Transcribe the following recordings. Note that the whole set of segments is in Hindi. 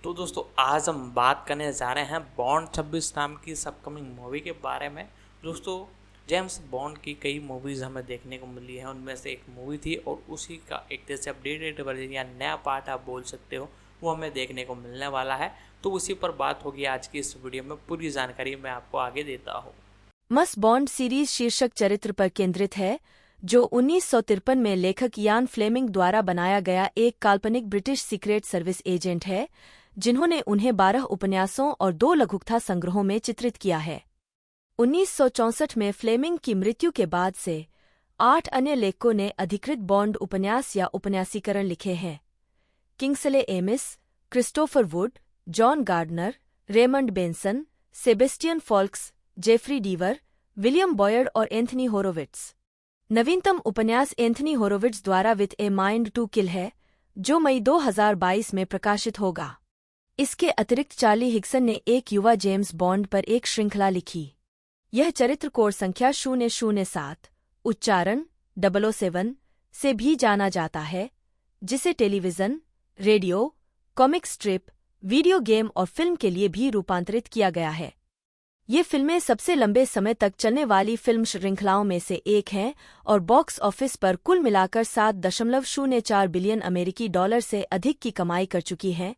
तो दोस्तों आज हम बात करने जा रहे हैं बॉन्ड 26 नाम की इस अपकमिंग मूवी के बारे में। दोस्तों जेम्स बॉन्ड की कई मूवीज़ हमें देखने को मिली है, उनमें से एक मूवी थी और उसी का एक तरह से अपडेटेड वर्जन या नया पार्ट आप बोल सकते हो, वो हमें देखने को मिलने वाला है। तो उसी पर बात होगी आज की इस वीडियो में, पूरी जानकारी मैं आपको आगे देता हूँ। मस बॉन्ड सीरीज शीर्षक चरित्र पर केंद्रित है, जो 1953 में लेखक यान फ्लेमिंग द्वारा बनाया गया एक काल्पनिक ब्रिटिश सीक्रेट सर्विस एजेंट है, जिन्होंने उन्हें 12 उपन्यासों और 2 लघुकथा संग्रहों में चित्रित किया है। 1964 में फ्लेमिंग की मृत्यु के बाद से 8 अन्य लेखकों ने अधिकृत बॉन्ड उपन्यास या उपन्यासीकरण लिखे हैं। Kingsley Amis, Christopher Wood, John Gardner, Raymond Benson, Sebastian Faulks, Jeffery Deaver, William Boyd और एंथनी होरोविट्स। नवीनतम उपन्यास एंथनी होरोविट्स द्वारा with a mind to kill है, जो मई 2022 में प्रकाशित होगा। इसके अतिरिक्त चार्ली हिग्सन ने एक युवा जेम्स बॉन्ड पर एक श्रृंखला लिखी। यह चरित्र कोड संख्या 007 उच्चारण 007 से भी जाना जाता है, जिसे television, radio, comic strip, video game और फिल्म के लिए भी रूपांतरित किया गया है। ये फिल्में सबसे लंबे समय तक चलने वाली फिल्म श्रृंखलाओं में से एक हैं और बॉक्स ऑफिस पर कुल मिलाकर 7.04 बिलियन अमेरिकी डॉलर से अधिक की कमाई कर चुकी हैं,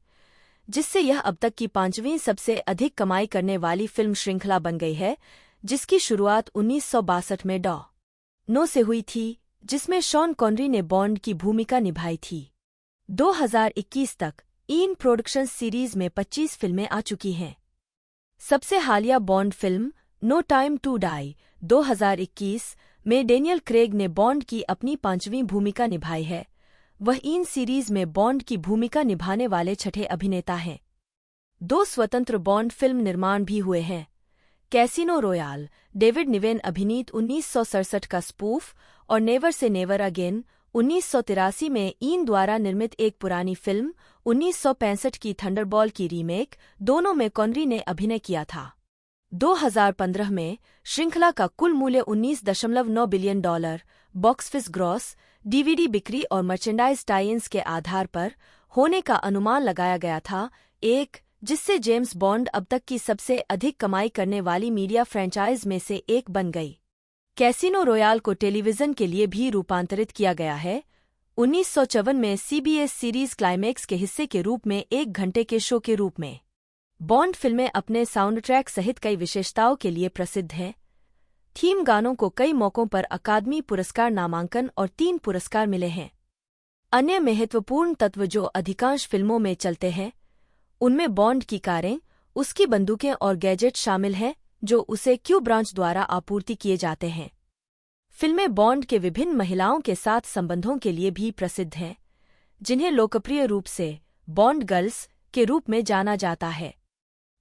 जिससे यह अब तक की 5वीं सबसे अधिक कमाई करने वाली फिल्म श्रृंखला बन गई है, जिसकी शुरुआत 1962 में डॉ. नो से हुई थी, जिसमें शॉन कॉनरी ने बॉन्ड की भूमिका निभाई थी। 2021 तक इन प्रोडक्शंस सीरीज में 25 फिल्में आ चुकी हैं। सबसे हालिया Bond film no time to die 2021 में डेनियल क्रेग ने बॉन्ड की अपनी 5वीं भूमिका निभाई है। वह इन सीरीज में बॉन्ड की भूमिका निभाने वाले छठे अभिनेता हैं। 2 स्वतंत्र बॉन्ड फिल्म निर्माण भी हुए हैं। कैसीनो रॉयल, डेविड निवेन अभिनीत 1967 का स्पूफ, और नेवर से नेवर अगेन 1983 में इन द्वारा निर्मित एक पुरानी फिल्म 1965 की थंडरबॉल की रीमेक, दोनों में कॉनरी ने अभिनय किया था। 2015 में श्रृंखला का कुल मूल्य 19.9 billion dollar box office gross, DVD बिक्री और मर्चेंडाइज टाई-इन्स के आधार पर होने का अनुमान लगाया गया था, जिससे जेम्स बॉन्ड अब तक की सबसे अधिक कमाई करने वाली मीडिया फ्रेंचाइज में से एक बन गई। कैसीनो रॉयल को टेलीविजन के लिए भी रूपांतरित किया गया है। 1954 में सीबीएस सीरीज क्लाइमैक्स के हिस्से के रूप में 1 घंटे के शो के रूप में। बॉन्ड फिल्में अपने साउंड ट्रैक सहित कई विशेषताओं के लिए प्रसिद्ध हैं। थीम गानों को कई मौकों पर अकादमी पुरस्कार नामांकन और 3 पुरस्कार मिले हैं। अन्य महत्वपूर्ण तत्व जो अधिकांश फिल्मों में चलते हैं, उनमें बॉन्ड की कारें, उसकी बंदूकें और गैजेट शामिल हैं, जो उसे क्यू ब्रांच द्वारा आपूर्ति किए जाते हैं। फिल्में बॉन्ड के विभिन्न महिलाओं के साथ संबंधों के लिए भी प्रसिद्ध हैं, जिन्हें लोकप्रिय रूप से बॉन्ड गर्ल्स के रूप में जाना जाता है।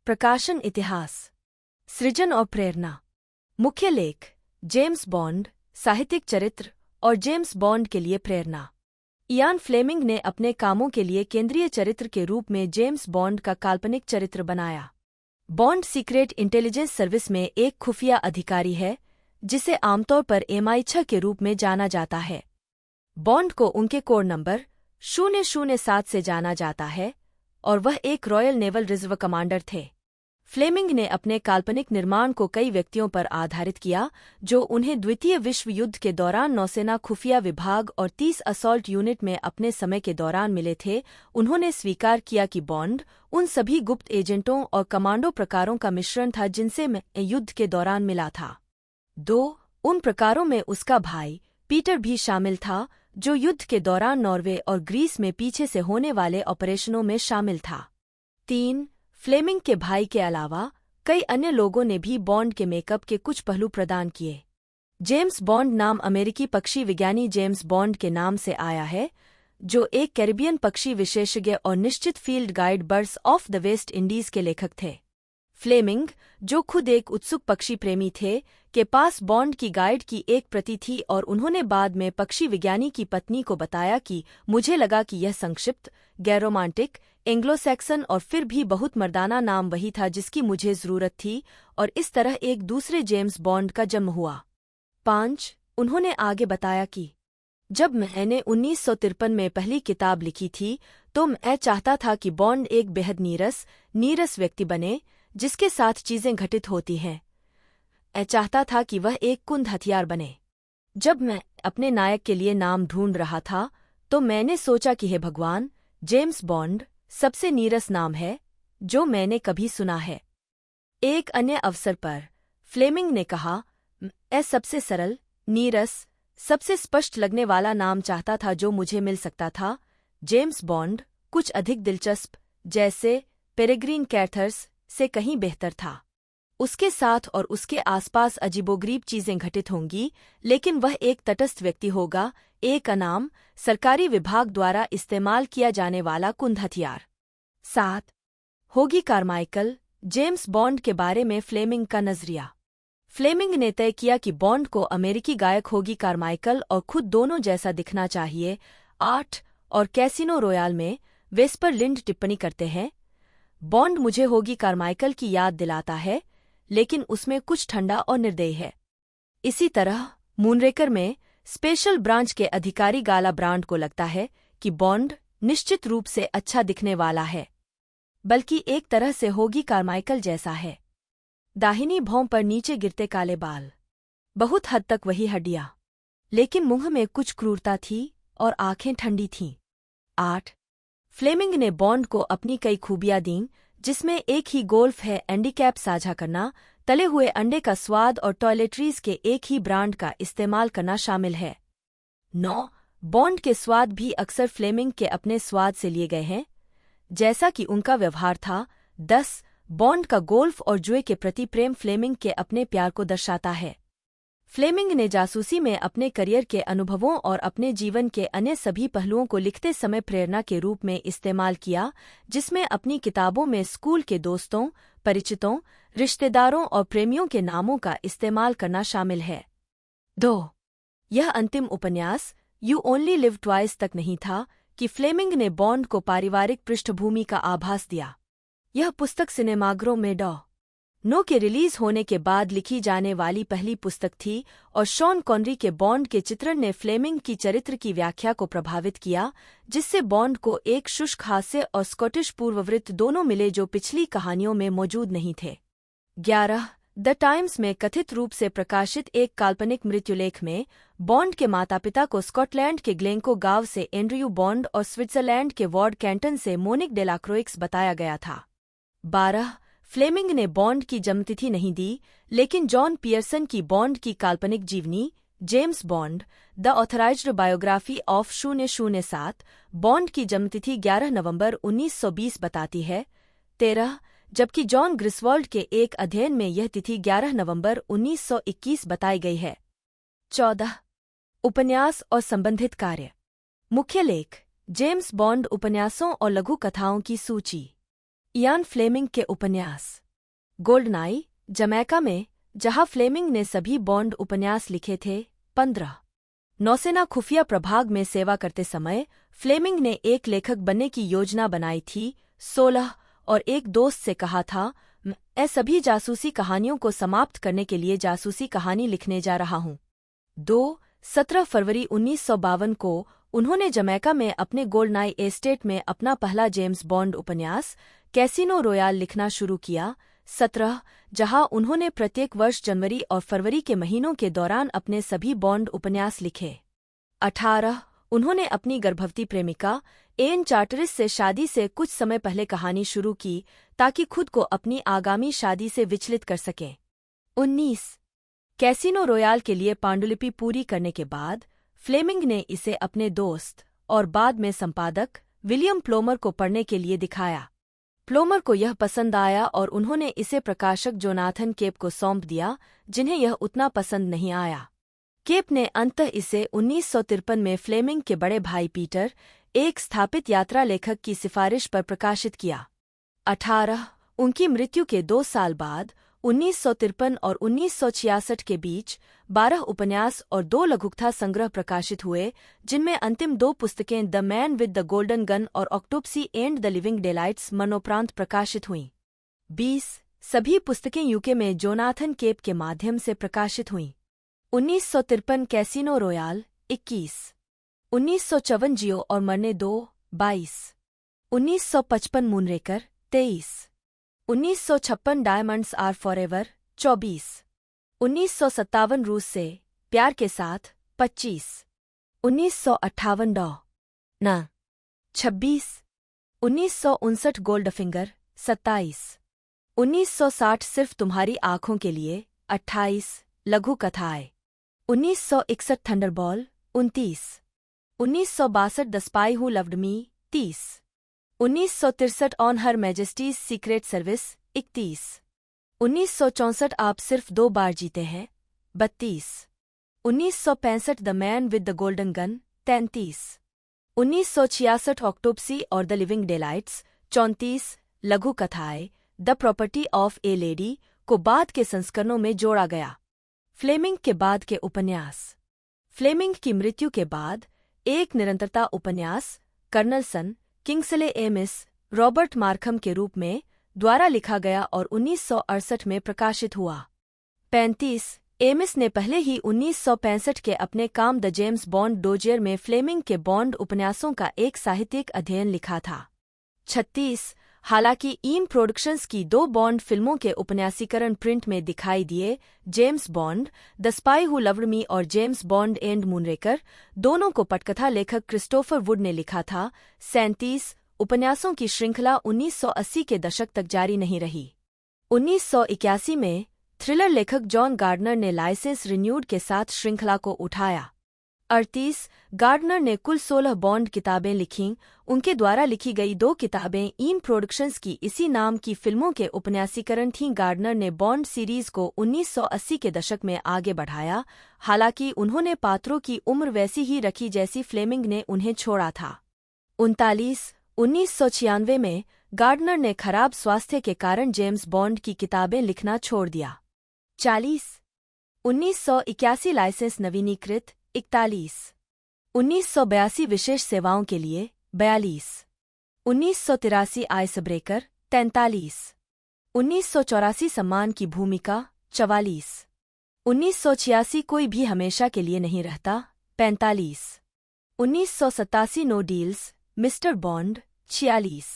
प्रकाशन इतिहास, सृजन और प्रेरणा। मुख्य लेख, जेम्स बॉन्ड, साहित्यिक चरित्र और जेम्स बॉन्ड के लिए प्रेरणा। इयान फ्लेमिंग ने अपने कामों के लिए केंद्रीय चरित्र के रूप में जेम्स बॉन्ड का काल्पनिक चरित्र बनाया। बॉन्ड सीक्रेट इंटेलिजेंस सर्विस में एक खुफिया अधिकारी है, जिसे आमतौर पर MI6 के रूप में जाना जाता है। बॉन्ड को उनके कोड नंबर 007 से जाना जाता है और वह एक रॉयल नेवल रिजर्व कमांडर थे। फ्लेमिंग ने अपने काल्पनिक निर्माण को कई व्यक्तियों पर आधारित किया, जो उन्हें द्वितीय विश्व युद्ध के दौरान नौसेना खुफिया विभाग और 30 असॉल्ट यूनिट में अपने समय के दौरान मिले थे। उन्होंने स्वीकार किया कि बॉन्ड उन सभी गुप्त एजेंटों और कमांडो प्रकारों का मिश्रण था जिनसे मैं युद्ध के दौरान मिला था। 2 उन प्रकारों में उसका भाई पीटर भी शामिल था, जो युद्ध के दौरान नॉर्वे और ग्रीस में पीछे से होने वाले ऑपरेशनों में शामिल था। 3 फ्लेमिंग के भाई के अलावा कई अन्य लोगों ने भी बॉन्ड के मेकअप के कुछ पहलू प्रदान किए। जेम्स बॉन्ड नाम अमेरिकी पक्षी विज्ञानी जेम्स बॉन्ड के नाम से आया है, जो एक कैरिबियन पक्षी विशेषज्ञ और निश्चित field guide birds of the West Indies के लेखक थे। फ्लेमिंग, जो खुद एक उत्सुक पक्षी प्रेमी थे, के पास बॉन्ड की गाइड की एक प्रति थी और उन्होंने बाद में पक्षी विज्ञानी की पत्नी को बताया कि मुझे लगा कि यह संक्षिप्त, गैर रोमांटिक, एंग्लो सैक्सन और फिर भी बहुत मर्दाना नाम वही था जिसकी मुझे जरूरत थी, और इस तरह एक दूसरे जेम्स बॉन्ड का जन्म हुआ। 5 उन्होंने आगे बताया कि जब मैंने 1953 में पहली किताब लिखी थी तो मैं चाहता था कि बॉन्ड एक बेहद नीरस व्यक्ति बने जिसके साथ चीजें घटित होती हैं। मैं चाहता था कि वह एक कुंद हथियार बने। जब मैं अपने नायक के लिए नाम ढूंढ रहा था तो मैंने सोचा कि हे भगवान, जेम्स बॉन्ड सबसे नीरस नाम है जो मैंने कभी सुना है। एक अन्य अवसर पर फ्लेमिंग ने कहा, मैं सबसे सरल, नीरस, सबसे स्पष्ट लगने वाला नाम चाहता था जो मुझे मिल सकता था। जेम्स बॉन्ड कुछ अधिक दिलचस्प, जैसे पेरेग्रीन कैथर्स से कहीं बेहतर था। उसके साथ और उसके आसपास अजीबोगरीब चीजें घटित होंगी, लेकिन वह एक तटस्थ व्यक्ति होगा, एक अनाम, सरकारी विभाग द्वारा इस्तेमाल किया जाने वाला कुंद हथियार। 7. होगी कारमाइकल, जेम्स बॉन्ड के बारे में फ्लेमिंग का नजरिया। फ्लेमिंग ने तय किया कि बॉन्ड को अमेरिकी गायक होगी कारमाइकल और खुद दोनों जैसा दिखना चाहिए। 8 और कैसीनो रॉयल में वेस्पर लिंड टिप्पणी करते हैं, बॉन्ड मुझे होगी कारमाइकल की याद दिलाता है, लेकिन उसमें कुछ ठंडा और निर्दयी है। इसी तरह मूनरेकर में स्पेशल ब्रांच के अधिकारी गाला ब्रांड को लगता है कि बॉन्ड निश्चित रूप से अच्छा दिखने वाला है, बल्कि एक तरह से होगी कारमाइकल जैसा है। दाहिनी भौं पर नीचे गिरते काले बाल, बहुत हद तक वही हड्डियां, लेकिन मुंह में कुछ क्रूरता थी और आंखें ठंडी थीं। 8. फ्लेमिंग ने बॉन्ड को अपनी कई खूबियां दीं, जिसमें एक ही गोल्फ है, हैंडीकैप साझा करना, तले हुए अंडे का स्वाद और टॉयलेटरीज के एक ही ब्रांड का इस्तेमाल करना शामिल है। 9. बॉन्ड के स्वाद भी अक्सर फ्लेमिंग के अपने स्वाद से लिए गए हैं, जैसा कि उनका व्यवहार था। 10. बॉन्ड का गोल्फ और जुए के प्रति प्रेम फ्लेमिंग के अपने प्यार को दर्शाता है। फ्लेमिंग ने जासूसी में अपने करियर के अनुभवों और अपने जीवन के अन्य सभी पहलुओं को लिखते समय प्रेरणा के रूप में इस्तेमाल किया, जिसमें अपनी किताबों में स्कूल के दोस्तों, परिचितों, रिश्तेदारों और प्रेमियों के नामों का इस्तेमाल करना शामिल है। 2. यह अंतिम उपन्यास यू ओनली लिव ट्वाइस तक नहीं था कि फ्लेमिंग ने बॉन्ड को पारिवारिक पृष्ठभूमि का आभास दिया। यह पुस्तक सिनेमाघरों में नो के रिलीज होने के बाद लिखी जाने वाली पहली पुस्तक थी और शॉन कॉनरी के बॉन्ड के चित्रण ने फ्लेमिंग की चरित्र की व्याख्या को प्रभावित किया, जिससे बॉन्ड को एक शुष्क हास्य और स्कॉटिश पूर्ववृत्त दोनों मिले जो पिछली कहानियों में मौजूद नहीं थे। 11. द टाइम्स में कथित रूप से प्रकाशित एक काल्पनिक मृत्युलेख में बॉन्ड के माता-पिता को स्कॉटलैंड के ग्लेंको गांव से एंड्रयू बॉन्ड और स्विट्जरलैंड के वॉर्ड कैंटन से मोनिक डेलाक्रोइक्स बताया गया था। 12. फ्लेमिंग ने बॉन्ड की जन्मतिथि नहीं दी, लेकिन जॉन पियर्सन की बॉन्ड की काल्पनिक जीवनी, James bond, the authorised biography of 007, bond की जन्मतिथि 11 नवंबर 1920 बताती है। 13. जबकि जॉन ग्रिसवॉल्ड के एक अध्ययन में यह तिथि 11 नवंबर 1921 बताई गई है। 14. उपन्यास और संबंधित कार्य। मुख्य लेख, जेम्स बॉन्ड उपन्यासों और लघु कथाओं की सूची। इयान फ्लेमिंग के उपन्यास। गोल्डनाई, जमैका में, जहां फ्लेमिंग ने सभी बॉन्ड उपन्यास लिखे थे। 15. नौसेना खुफिया प्रभाग में सेवा करते समय फ्लेमिंग ने एक लेखक बनने की योजना बनाई थी। 16. और एक दोस्त से कहा था, मैं सभी जासूसी कहानियों को समाप्त करने के लिए जासूसी कहानी लिखने जा रहा हूं। 2. 17 फरवरी 1952 को उन्होंने जमैका में अपने गोल्डनाई एस्टेट में अपना पहला जेम्स बॉन्ड उपन्यास कैसीनो रॉयल लिखना शुरू किया। 17. जहां उन्होंने प्रत्येक वर्ष जनवरी और फरवरी के महीनों के दौरान अपने सभी बॉन्ड उपन्यास लिखे। 18. उन्होंने अपनी गर्भवती प्रेमिका एन चार्टरिस से शादी से कुछ समय पहले कहानी शुरू की ताकि खुद को अपनी आगामी शादी से विचलित कर सकें। 19. कैसीनो रॉयल के लिए पांडुलिपि पूरी करने के बाद फ्लेमिंग ने इसे अपने दोस्त और बाद में संपादक विलियम प्लोमर को पढ़ने के लिए दिखाया। प्लोमर को यह पसंद आया और उन्होंने इसे प्रकाशक जोनाथन केप को सौंप दिया, जिन्हें यह उतना पसंद नहीं आया। केप ने अंततः इसे 1953 में फ्लेमिंग के बड़े भाई पीटर, एक स्थापित यात्रा लेखक की सिफारिश पर प्रकाशित किया। 18. उनकी मृत्यु के 2 साल बाद 1953 और 1966 के बीच 12 उपन्यास और 2 लघुकथा संग्रह प्रकाशित हुए, जिनमें अंतिम 2 पुस्तकें the man with the golden gun और ऑक्टोपसी एंड द लिविंग डेलाइट्स मरणोपरांत प्रकाशित हुईं। 20. सभी पुस्तकें यूके में जोनाथन केप के माध्यम से प्रकाशित हुईं। 1953 कैसीनो रॉयल। 21. 1954 जियो और मरने दो 22, 1955 मूनरेकर 23, 1956 डायमंड्स आर फॉरएवर 24, 1957 रूस से प्यार के साथ 25, 1958 डॉ न 26, 1959 गोल्डफिंगर 27, 1960 सिर्फ तुम्हारी आंखों के लिए 28, लघु कथाएं 1961 थंडरबॉल 29, 1962 the spy who loved me 30, 1963 on her Majesty's secret service 31, 1964 आप सिर्फ 2 बार जीते हैं 32, 1965 the man with the golden gun 33, 1966 Octopussy और द लिविंग डेलाइट्स 34, लघु कथाएं the property of A lady को बाद के संस्करणों में जोड़ा गया। फ्लेमिंग के बाद के उपन्यास। फ्लेमिंग की मृत्यु के बाद एक निरंतरता उपन्यास कर्नलसन किंग्सले एमिस रॉबर्ट मार्खम के रूप में द्वारा लिखा गया और 1968 में प्रकाशित हुआ। 35 एमिस ने पहले ही 1965 के अपने काम द जेम्स बॉन्ड डोजियर में फ्लेमिंग के बॉन्ड उपन्यासों का एक साहित्यिक अध्ययन लिखा था। 36 हालांकि ईम प्रोडक्शंस की 2 बॉन्ड फिल्मों के उपन्यासीकरण प्रिंट में दिखाई दिए, James bond the spy who loved me और जेम्स बॉन्ड एंड मूनरेकर, दोनों को पटकथा लेखक क्रिस्टोफर वुड ने लिखा था। 37 उपन्यासों की श्रृंखला 1980 के दशक तक जारी नहीं रही। 1981 में थ्रिलर लेखक जॉन गार्डनर ने लाइसेंस रिन्यूड के साथ श्रृंखला को उठाया। 38 गार्डनर ने कुल 16 बॉन्ड किताबें लिखीं। उनके द्वारा लिखी गई 2 किताबें ईम प्रोडक्शंस की इसी नाम की फिल्मों के उपन्यासीकरण थीं। गार्डनर ने बॉन्ड सीरीज को 1980 के दशक में आगे बढ़ाया, हालांकि उन्होंने पात्रों की उम्र वैसी ही रखी जैसी फ्लेमिंग ने उन्हें छोड़ा था। 39 1996 में गार्डनर ने खराब स्वास्थ्य के कारण जेम्स बॉन्ड की किताबें लिखना छोड़ दिया। 40 1981 लाइसेंस नवीनीकृत 41 1982 विशेष सेवाओं के लिए 42 1983 आइस ब्रेकर 43 1984 सम्मान की भूमिका 44 1986 कोई भी हमेशा के लिए नहीं रहता 45 1987 no deals mister Bond 46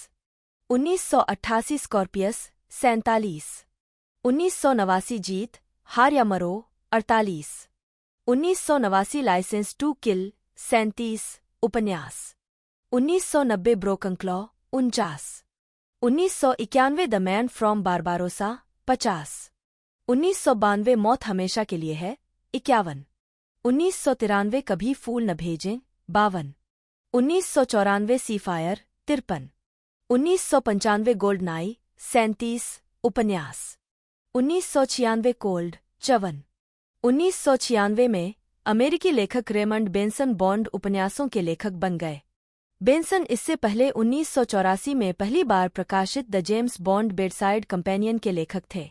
1988 Scorpius 47 1989 जीत हार या मरो 48 1989 लाइसेंस टू किल 37 उपन्यास 1990 broken claw 49 1991 the man from Barbarossa 50 1992 मौत हमेशा के लिए है 51 1993 कभी फूल न भेजें 52 1994 सी फायर 53 1995 गोल्ड नाई 37 उपन्यास 1996 कोल्ड 54 1996 में अमेरिकी लेखक रेमंड बेंसन बॉन्ड उपन्यासों के लेखक बन गए। बेंसन इससे पहले 1984 में पहली बार प्रकाशित the James bond bedside companion के लेखक थे।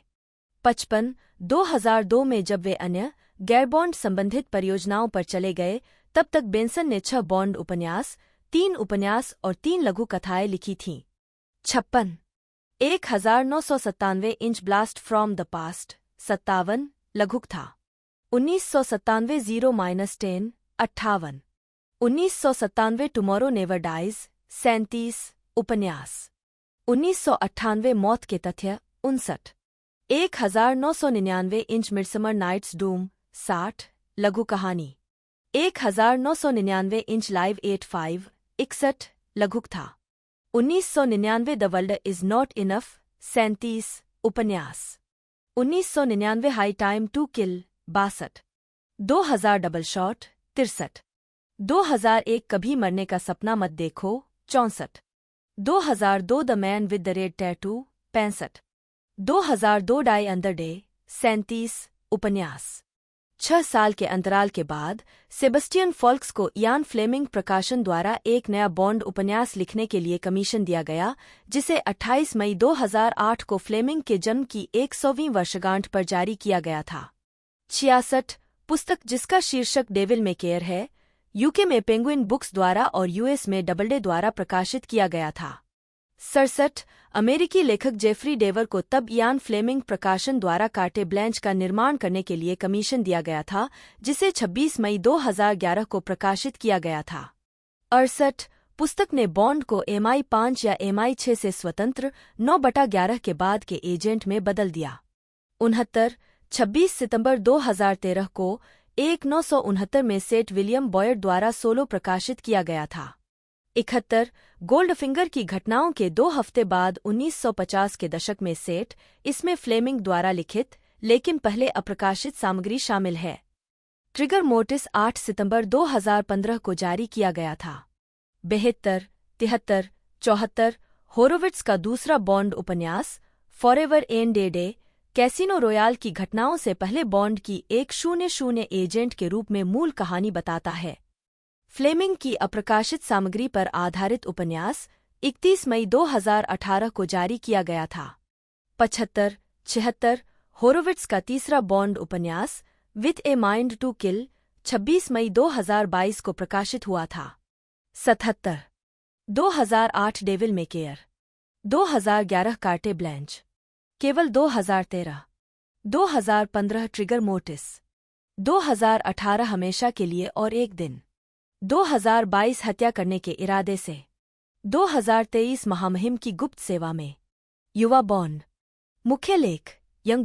55 2002 में जब वे अन्य गैर बॉन्ड संबंधित परियोजनाओं पर चले गए, तब तक बेंसन ने 6 बॉन्ड उपन्यास, 3 उपन्यास और 3 लघु कथाएं लिखी थीं। 56 1997 inch blast from the past 57 लघुक था। 1997 0-10 58 1997 टुमारो नेवर डाइज 37 उपन्यास 1998 मौत के तथ्य 59 1999 इंच मिडसमर नाइट्स डूम 60 लघु कहानी 1999 इंच लाइव 85 61 लघुक था। 1999 the world is not enough 37 उपन्यास 1999 high time to kill 62 2000 double shot 63 2001 कभी मरने का सपना मत देखो 64 2002 the man with the red tattoo 65 2002 die another day 37 उपन्यास 6 साल के अंतराल के बाद सेबस्टियन फॉल्क्स को इयान फ्लेमिंग प्रकाशन द्वारा एक नया बॉन्ड उपन्यास लिखने के लिए कमीशन दिया गया, जिसे 28 मई 2008 को फ्लेमिंग के जन्म की 100वीं वर्षगांठ पर जारी किया गया था। 66 पुस्तक जिसका शीर्षक डेविल मे केयर है, यूके में पेंगुइन बुक्स द्वारा और यूएस में डबलडे द्वारा प्रकाशित किया गया था। 67 अमेरिकी लेखक जेफरी डेवर को तब इयान फ्लेमिंग प्रकाशन द्वारा कार्टे ब्लैंच का निर्माण करने के लिए कमीशन दिया गया था, जिसे 26 मई 2011 को प्रकाशित किया गया था। 68 पुस्तक ने बॉन्ड को MI5 या MI6 से स्वतंत्र 9/11 के बाद के एजेंट में बदल दिया। 69 26 सितंबर 2013 को 1969 में सेठ विलियम बॉयड द्वारा सोलो प्रकाशित किया गया था। 71 गोल्डफिंगर की घटनाओं के 2 हफ्ते बाद 1950 के दशक में सेठ, इसमें फ्लेमिंग द्वारा लिखित लेकिन पहले अप्रकाशित सामग्री शामिल है। ट्रिगर मोर्टिस 8 सितंबर 2015 को जारी किया गया था। 72 73 74 होरोविट्स का दूसरा बॉन्ड उपन्यास forever and a day casino royal की घटनाओं से पहले बॉन्ड की एक 00 एजेंट के रूप में मूल कहानी बताता है। फ्लेमिंग की अप्रकाशित सामग्री पर आधारित उपन्यास 31 मई 2018 को जारी किया गया था। 75 76 होरोविट्स का तीसरा बॉन्ड उपन्यास with a mind to kill 26 मई 2022 को प्रकाशित हुआ था। 77 2008 डेविल मे केयर 2011 कार्टे ब्लैंच केवल 2013 2015 ट्रिगर मोर्टिस 2018 हमेशा के लिए और एक दिन 2022 हत्या करने के इरादे से 2023 महामहिम की गुप्त सेवा में युवा बॉन्ड मुख्य लेख यंग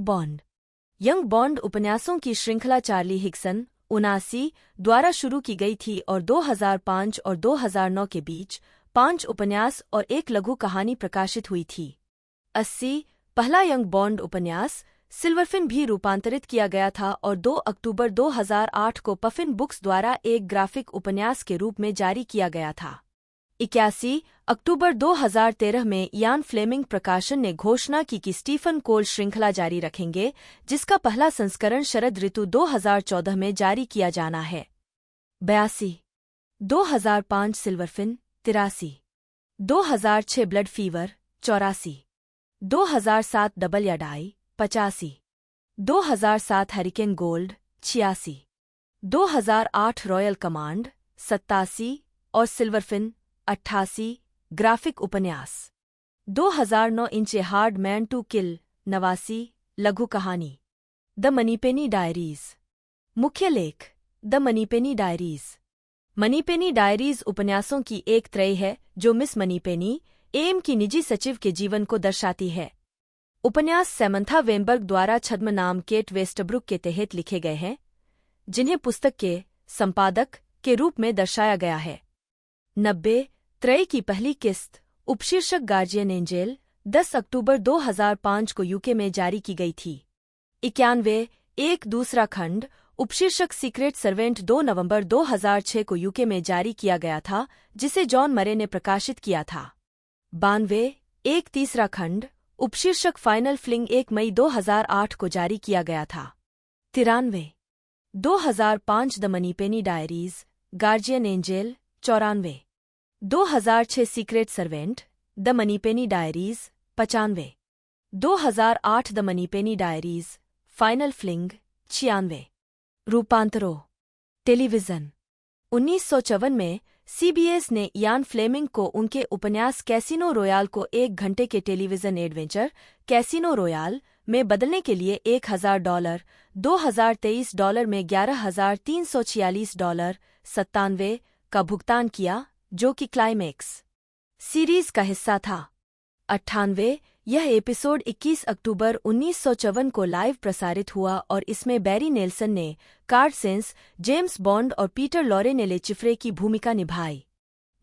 बॉन्ड उपन्यासों की श्रृंखला चार्ली हिग्सन 79 द्वारा शुरू की गई थी और 2005 और 2009 के बीच 5 उपन्यास और एक लघु कहानी प्रकाशित हुई थी। 80 पहला यंग बॉन्ड उपन्यास सिल्वरफिन भी रूपांतरित किया गया था और 2 अक्टूबर 2008 को पफिन बुक्स द्वारा एक ग्राफिक उपन्यास के रूप में जारी किया गया था। 81 अक्टूबर 2013 में यान फ्लेमिंग प्रकाशन ने घोषणा की कि स्टीफन कोल श्रृंखला जारी रखेंगे, जिसका पहला संस्करण शरद ऋतु 2014 में जारी किया जाना है। 82 2005 सिल्वरफिन 83 2006 ब्लड फीवर 84 2007 डबल या die 85 2007 hurricane gold 86 2008 royal command 87 और सिल्वरफिन 88 ग्राफिक उपन्यास 2009 इंच a hard man to kill 89 लघु कहानी द मनीपेनी डायरीज मुख्य लेख the Moneypenny diaries Moneypenny diaries उपन्यासों की एक त्रय है जो मिस मनीपेनी एम की निजी सचिव के जीवन को दर्शाती है। उपन्यास सैमंथा वेनबर्ग द्वारा छद्म नाम केट वेस्टब्रुक के तहत लिखे गए हैं, जिन्हें पुस्तक के संपादक के रूप में दर्शाया गया है। 90 त्रय की पहली किस्त उपशीर्षक गार्जियन एंजेल 10 अक्टूबर 2005 को यूके में जारी की गई थी। 91 एक दूसरा खंड उपशीर्षक सीक्रेट सर्वेंट 2 नवंबर 2006 को यूके में जारी किया गया था, जिसे जॉन मरे ने प्रकाशित किया था। 92 एक तीसरा खंड उपशीर्षक फाइनल फ्लिंग 1 मई 2008 को जारी किया गया था। 93 2005 the Moneypenny diaries guardian angel 94 2006 secret servant the Moneypenny diaries 95 2008 the Moneypenny diaries final fling 96 रूपांतरों टेलीविजन 1954 में सीबीएस ने यान फ्लेमिंग को उनके उपन्यास कैसीनो रॉयल को 1 घंटे के टेलीविजन एडवेंचर कैसीनो रॉयल में बदलने के लिए $1,000 $2023 में $11,346 97 का भुगतान किया, जो कि क्लाइमेक्स सीरीज का हिस्सा था। 98 यह एपिसोड 21 अक्टूबर 1954 को लाइव प्रसारित हुआ और इसमें बैरी नेल्सन ने कार्ड सेंस, जेम्स बॉन्ड और पीटर लॉरे ने लेचिफ्रे की भूमिका निभाई।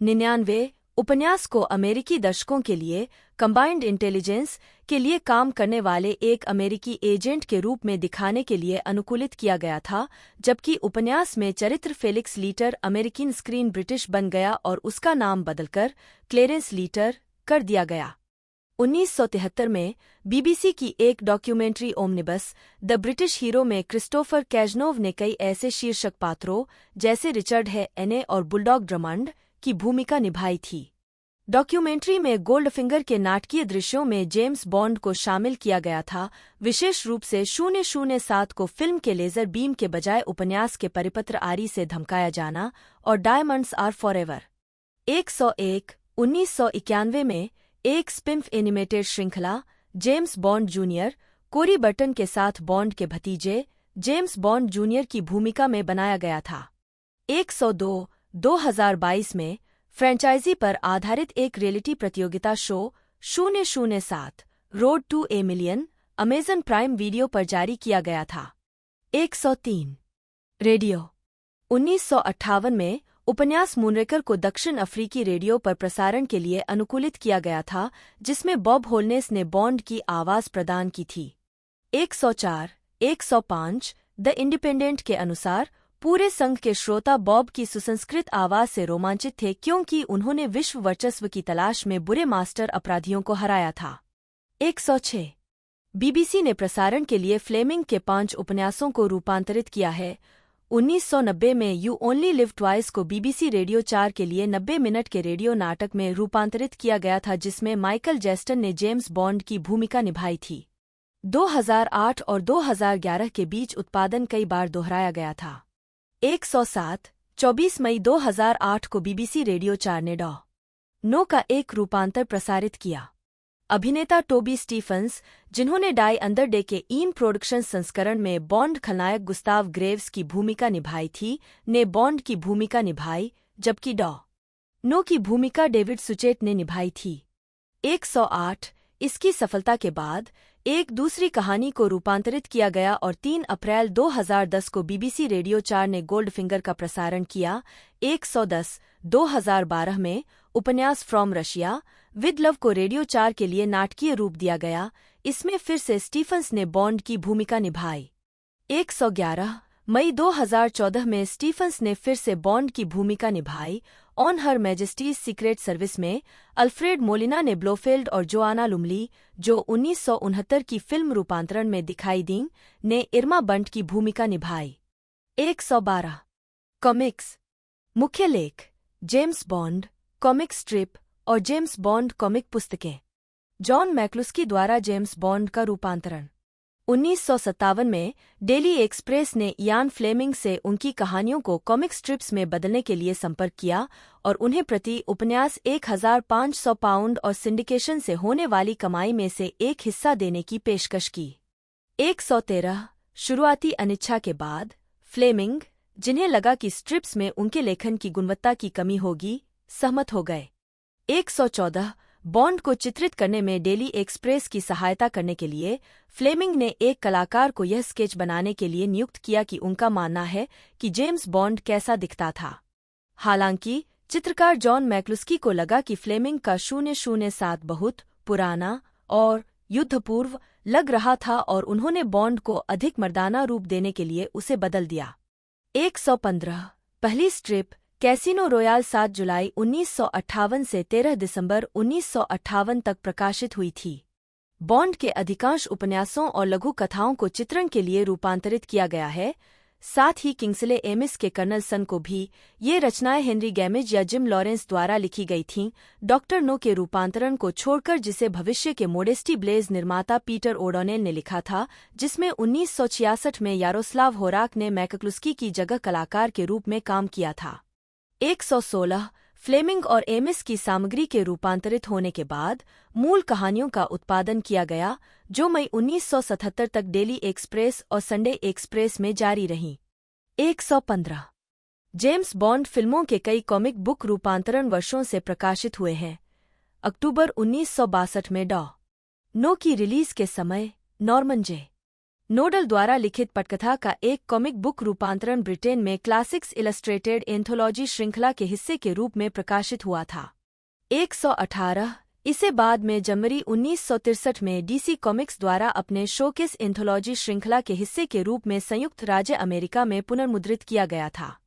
99 उपन्यास को अमेरिकी दर्शकों के लिए कंबाइंड इंटेलिजेंस के लिए काम करने वाले एक अमेरिकी एजेंट के रूप में दिखाने के लिए अनुकूलित किया गया था, जबकि उपन्यास में चरित्र Felix litre American screen British बन गया और उसका नाम बदलकर क्लेरेंस लीटर कर दिया गया। 1973 में बीबीसी की एक documentary omnibus the British hero में क्रिस्टोफर कैजनोव ने कई ऐसे शीर्षक पात्रों जैसे रिचर्ड है एने और बुलडॉग ड्रमंड की भूमिका निभाई थी। डॉक्यूमेंट्री में गोल्डफिंगर के नाटकीय दृश्यों में जेम्स बॉन्ड को शामिल किया गया था, विशेष रूप से 007 को फिल्म के लेजर बीम के बजाय उपन्यास के परिपत्र आरी से धमकाया जाना और डायमंड्स आर फॉरएवर। 101 1991 में एक स्पिम्फ एनिमेटेड श्रृंखला जेम्स बॉन्ड जूनियर कोरी बर्टन के साथ बॉन्ड के भतीजे जेम्स बॉन्ड जूनियर की भूमिका में बनाया गया था। 102 2022 में फ्रेंचाइजी पर आधारित एक रियलिटी प्रतियोगिता show 007 road to a million Amazon prime video पर जारी किया गया था। 103 रेडियो 1958 में उपन्यास मूनरेकर को दक्षिण अफ्रीकी रेडियो पर प्रसारण के लिए अनुकूलित किया गया था, जिसमें बॉब होलनेस ने बॉन्ड की आवाज प्रदान की थी। 104 द इंडिपेंडेंट के अनुसार पूरे संघ के श्रोता बॉब की सुसंस्कृत आवाज से रोमांचित थे, क्योंकि उन्होंने विश्व वर्चस्व की तलाश में बुरे मास्टर अपराधियों को हराया था। 106 बीबीसी ने प्रसारण के लिए फ्लेमिंग के 5 उपन्यासों को रूपांतरित किया है। 1990 में यू ओनली लिव ट्वाइस को बीबीसी रेडियो 4 के लिए 90 मिनट के रेडियो नाटक में रूपांतरित किया गया था, जिसमें माइकल जेस्टन ने जेम्स बॉन्ड की भूमिका निभाई थी। 2008 और 2011 के बीच उत्पादन कई बार दोहराया गया था। 107 24 मई 2008 को बीबीसी रेडियो 4 ने डॉ. नो का एक रूपांतर प्रसारित किया। अभिनेता टोबी स्टीफंस, जिन्होंने डाई अंडर डे के ईन प्रोडक्शन संस्करण में बॉन्ड खलनायक गुस्ताव ग्रेव्स की भूमिका निभाई थी, ने बॉन्ड की भूमिका निभाई, जबकि डॉ. नो की भूमिका डेविड सुचेत ने निभाई थी। 108 इसकी सफलता के बाद एक दूसरी कहानी को रूपांतरित किया गया और 3 अप्रैल 2010 को बीबीसी रेडियो 4 ने गोल्डफिंगर का प्रसारण किया। 110 2012 में उपन्यास फ्रॉम रशिया विद लव को रेडियो 4 के लिए नाटकीय रूप दिया गया। इसमें फिर से स्टीफंस ने बॉन्ड की भूमिका निभाई। 111 मई 2014 में स्टीफंस ने फिर से बॉन्ड की भूमिका निभाई। On her Majesty's secret service में अल्फ्रेड मोलिना ने ब्लोफेल्ड और जोआना लुमली, जो 1969 की फिल्म रूपांतरण में दिखाई दी, ने इर्मा बंट की भूमिका निभाई। 112 कॉमिक्स मुख्य लेख जेम्स बॉन्ड कॉमिक स्ट्रिप और जेम्स बॉन्ड कॉमिक पुस्तकें। जॉन मैक्लुस्की द्वारा जेम्स बॉन्ड का रूपांतरण। 1957 में डेली एक्सप्रेस ने इयान फ्लेमिंग से उनकी कहानियों को कॉमिक स्ट्रिप्स में बदलने के लिए संपर्क किया और उन्हें प्रति उपन्यास 1,500 पाउंड और सिंडिकेशन से होने वाली कमाई में से एक हिस्सा देने की पेशकश की। 113 शुरुआती अनिच्छा के बाद फ्लेमिंग, जिन्हें लगा कि स्ट्रिप्स में उनके लेखन की गुणवत्ता की कमी होगी, सहमत हो गए। 114 बॉन्ड को चित्रित करने में डेली एक्सप्रेस की सहायता करने के लिए फ्लेमिंग ने एक कलाकार को यह स्केच बनाने के लिए नियुक्त किया कि उनका मानना है कि जेम्स बॉन्ड कैसा दिखता था। हालांकि चित्रकार जॉन मैक्लुस्की को लगा कि फ्लेमिंग का 007 बहुत पुराना और युद्धपूर्व लग रहा था और उन्होंने बॉन्ड को अधिक मर्दाना रूप देने के लिए उसे बदल दिया। 115 पहली स्ट्रिप कैसीनो रॉयल 7 जुलाई 1958 से 13 दिसंबर 1958 तक प्रकाशित हुई थी। बॉन्ड के अधिकांश उपन्यासों और लघु कथाओं को चित्रण के लिए रूपांतरित किया गया है, साथ ही किंग्सले एमिस के कर्नल सन को भी। ये रचनाएं हेनरी गैमिज या जिम लॉरेंस द्वारा लिखी गई थीं, डॉक्टर नो के रूपांतरण को छोड़कर, जिसे भविष्य के मोडेस्टी ब्लेज निर्माता पीटर ओडोनेल ने लिखा था, जिसमें 1966 में यारोस्लाव होराक ने मैक्लुस्की की जगह कलाकार के रूप में काम किया था। 116 फ्लेमिंग और एमिस की सामग्री के रूपांतरित होने के बाद मूल कहानियों का उत्पादन किया गया, जो मई 1977 तक डेली एक्सप्रेस और संडे एक्सप्रेस में जारी रहीं। 115 जेम्स बॉन्ड फिल्मों के कई कॉमिक बुक रूपांतरण वर्षों से प्रकाशित हुए हैं। अक्टूबर 1962 में डॉ. नो की रिलीज के समय नॉर्मन जे. नोडल द्वारा लिखित पटकथा का एक कॉमिक बुक रूपांतरण ब्रिटेन में क्लासिक्स इलस्ट्रेटेड एंथोलॉजी श्रृंखला के हिस्से के रूप में प्रकाशित हुआ था। 118 इसे बाद में जनवरी 1963 में डीसी कॉमिक्स द्वारा अपने शोकेस एंथोलॉजी श्रृंखला के हिस्से के रूप में संयुक्त राज्य अमेरिका में पुनर्मुद्रित किया गया था।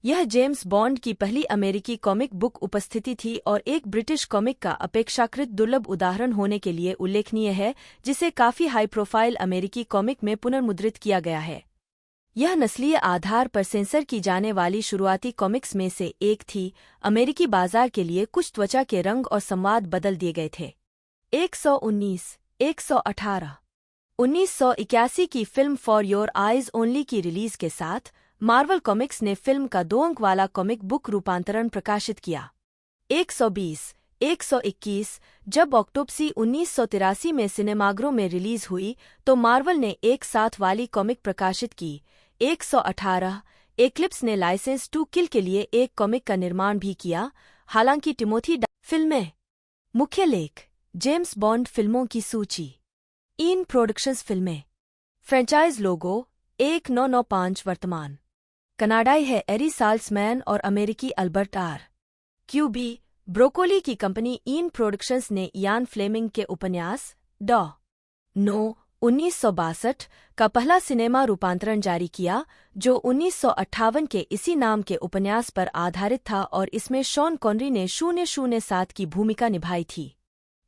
यह जेम्स बॉन्ड की पहली अमेरिकी कॉमिक बुक उपस्थिति थी और एक ब्रिटिश कॉमिक का अपेक्षाकृत दुर्लभ उदाहरण होने के लिए उल्लेखनीय है, जिसे काफी हाई प्रोफाइल अमेरिकी कॉमिक में पुनर्मुद्रित किया गया है। यह नस्लीय आधार पर सेंसर की जाने वाली शुरुआती कॉमिक्स में से एक थी। अमेरिकी बाजार के लिए कुछ त्वचा के रंग और संवाद बदल दिए गए थे। 119 118 1981 की film for your eyes only की रिलीज के साथ मार्वल कॉमिक्स ने फिल्म का 2 अंक वाला कॉमिक बुक रूपांतरण प्रकाशित किया। 120 121 जब ऑक्टोपसी 1983 में सिनेमाघरों में रिलीज हुई तो मार्वल ने एक साथ वाली कॉमिक प्रकाशित की। 118 एक्लिप्स ने लाइसेंस टू किल के लिए एक कॉमिक का निर्माण भी किया। हालांकि टिमोथी फिल्में। मुख्य लेख: जेम्स बॉन्ड फिल्मों की सूची। इन प्रोडक्शंस फिल्में। फ्रेंचाइज लोगो 1995 वर्तमान। कनाडाई है एरी साल्समैन और अमेरिकी अल्बर्ट आर. क्यूबी. ब्रोकोली की कंपनी इन प्रोडक्शंस ने इयान फ्लेमिंग के उपन्यास डॉ. 1962 का पहला सिनेमा रूपांतरण जारी किया, जो 1958 के इसी नाम के उपन्यास पर आधारित था और इसमें शॉन कॉनरी ने 007 की भूमिका निभाई थी।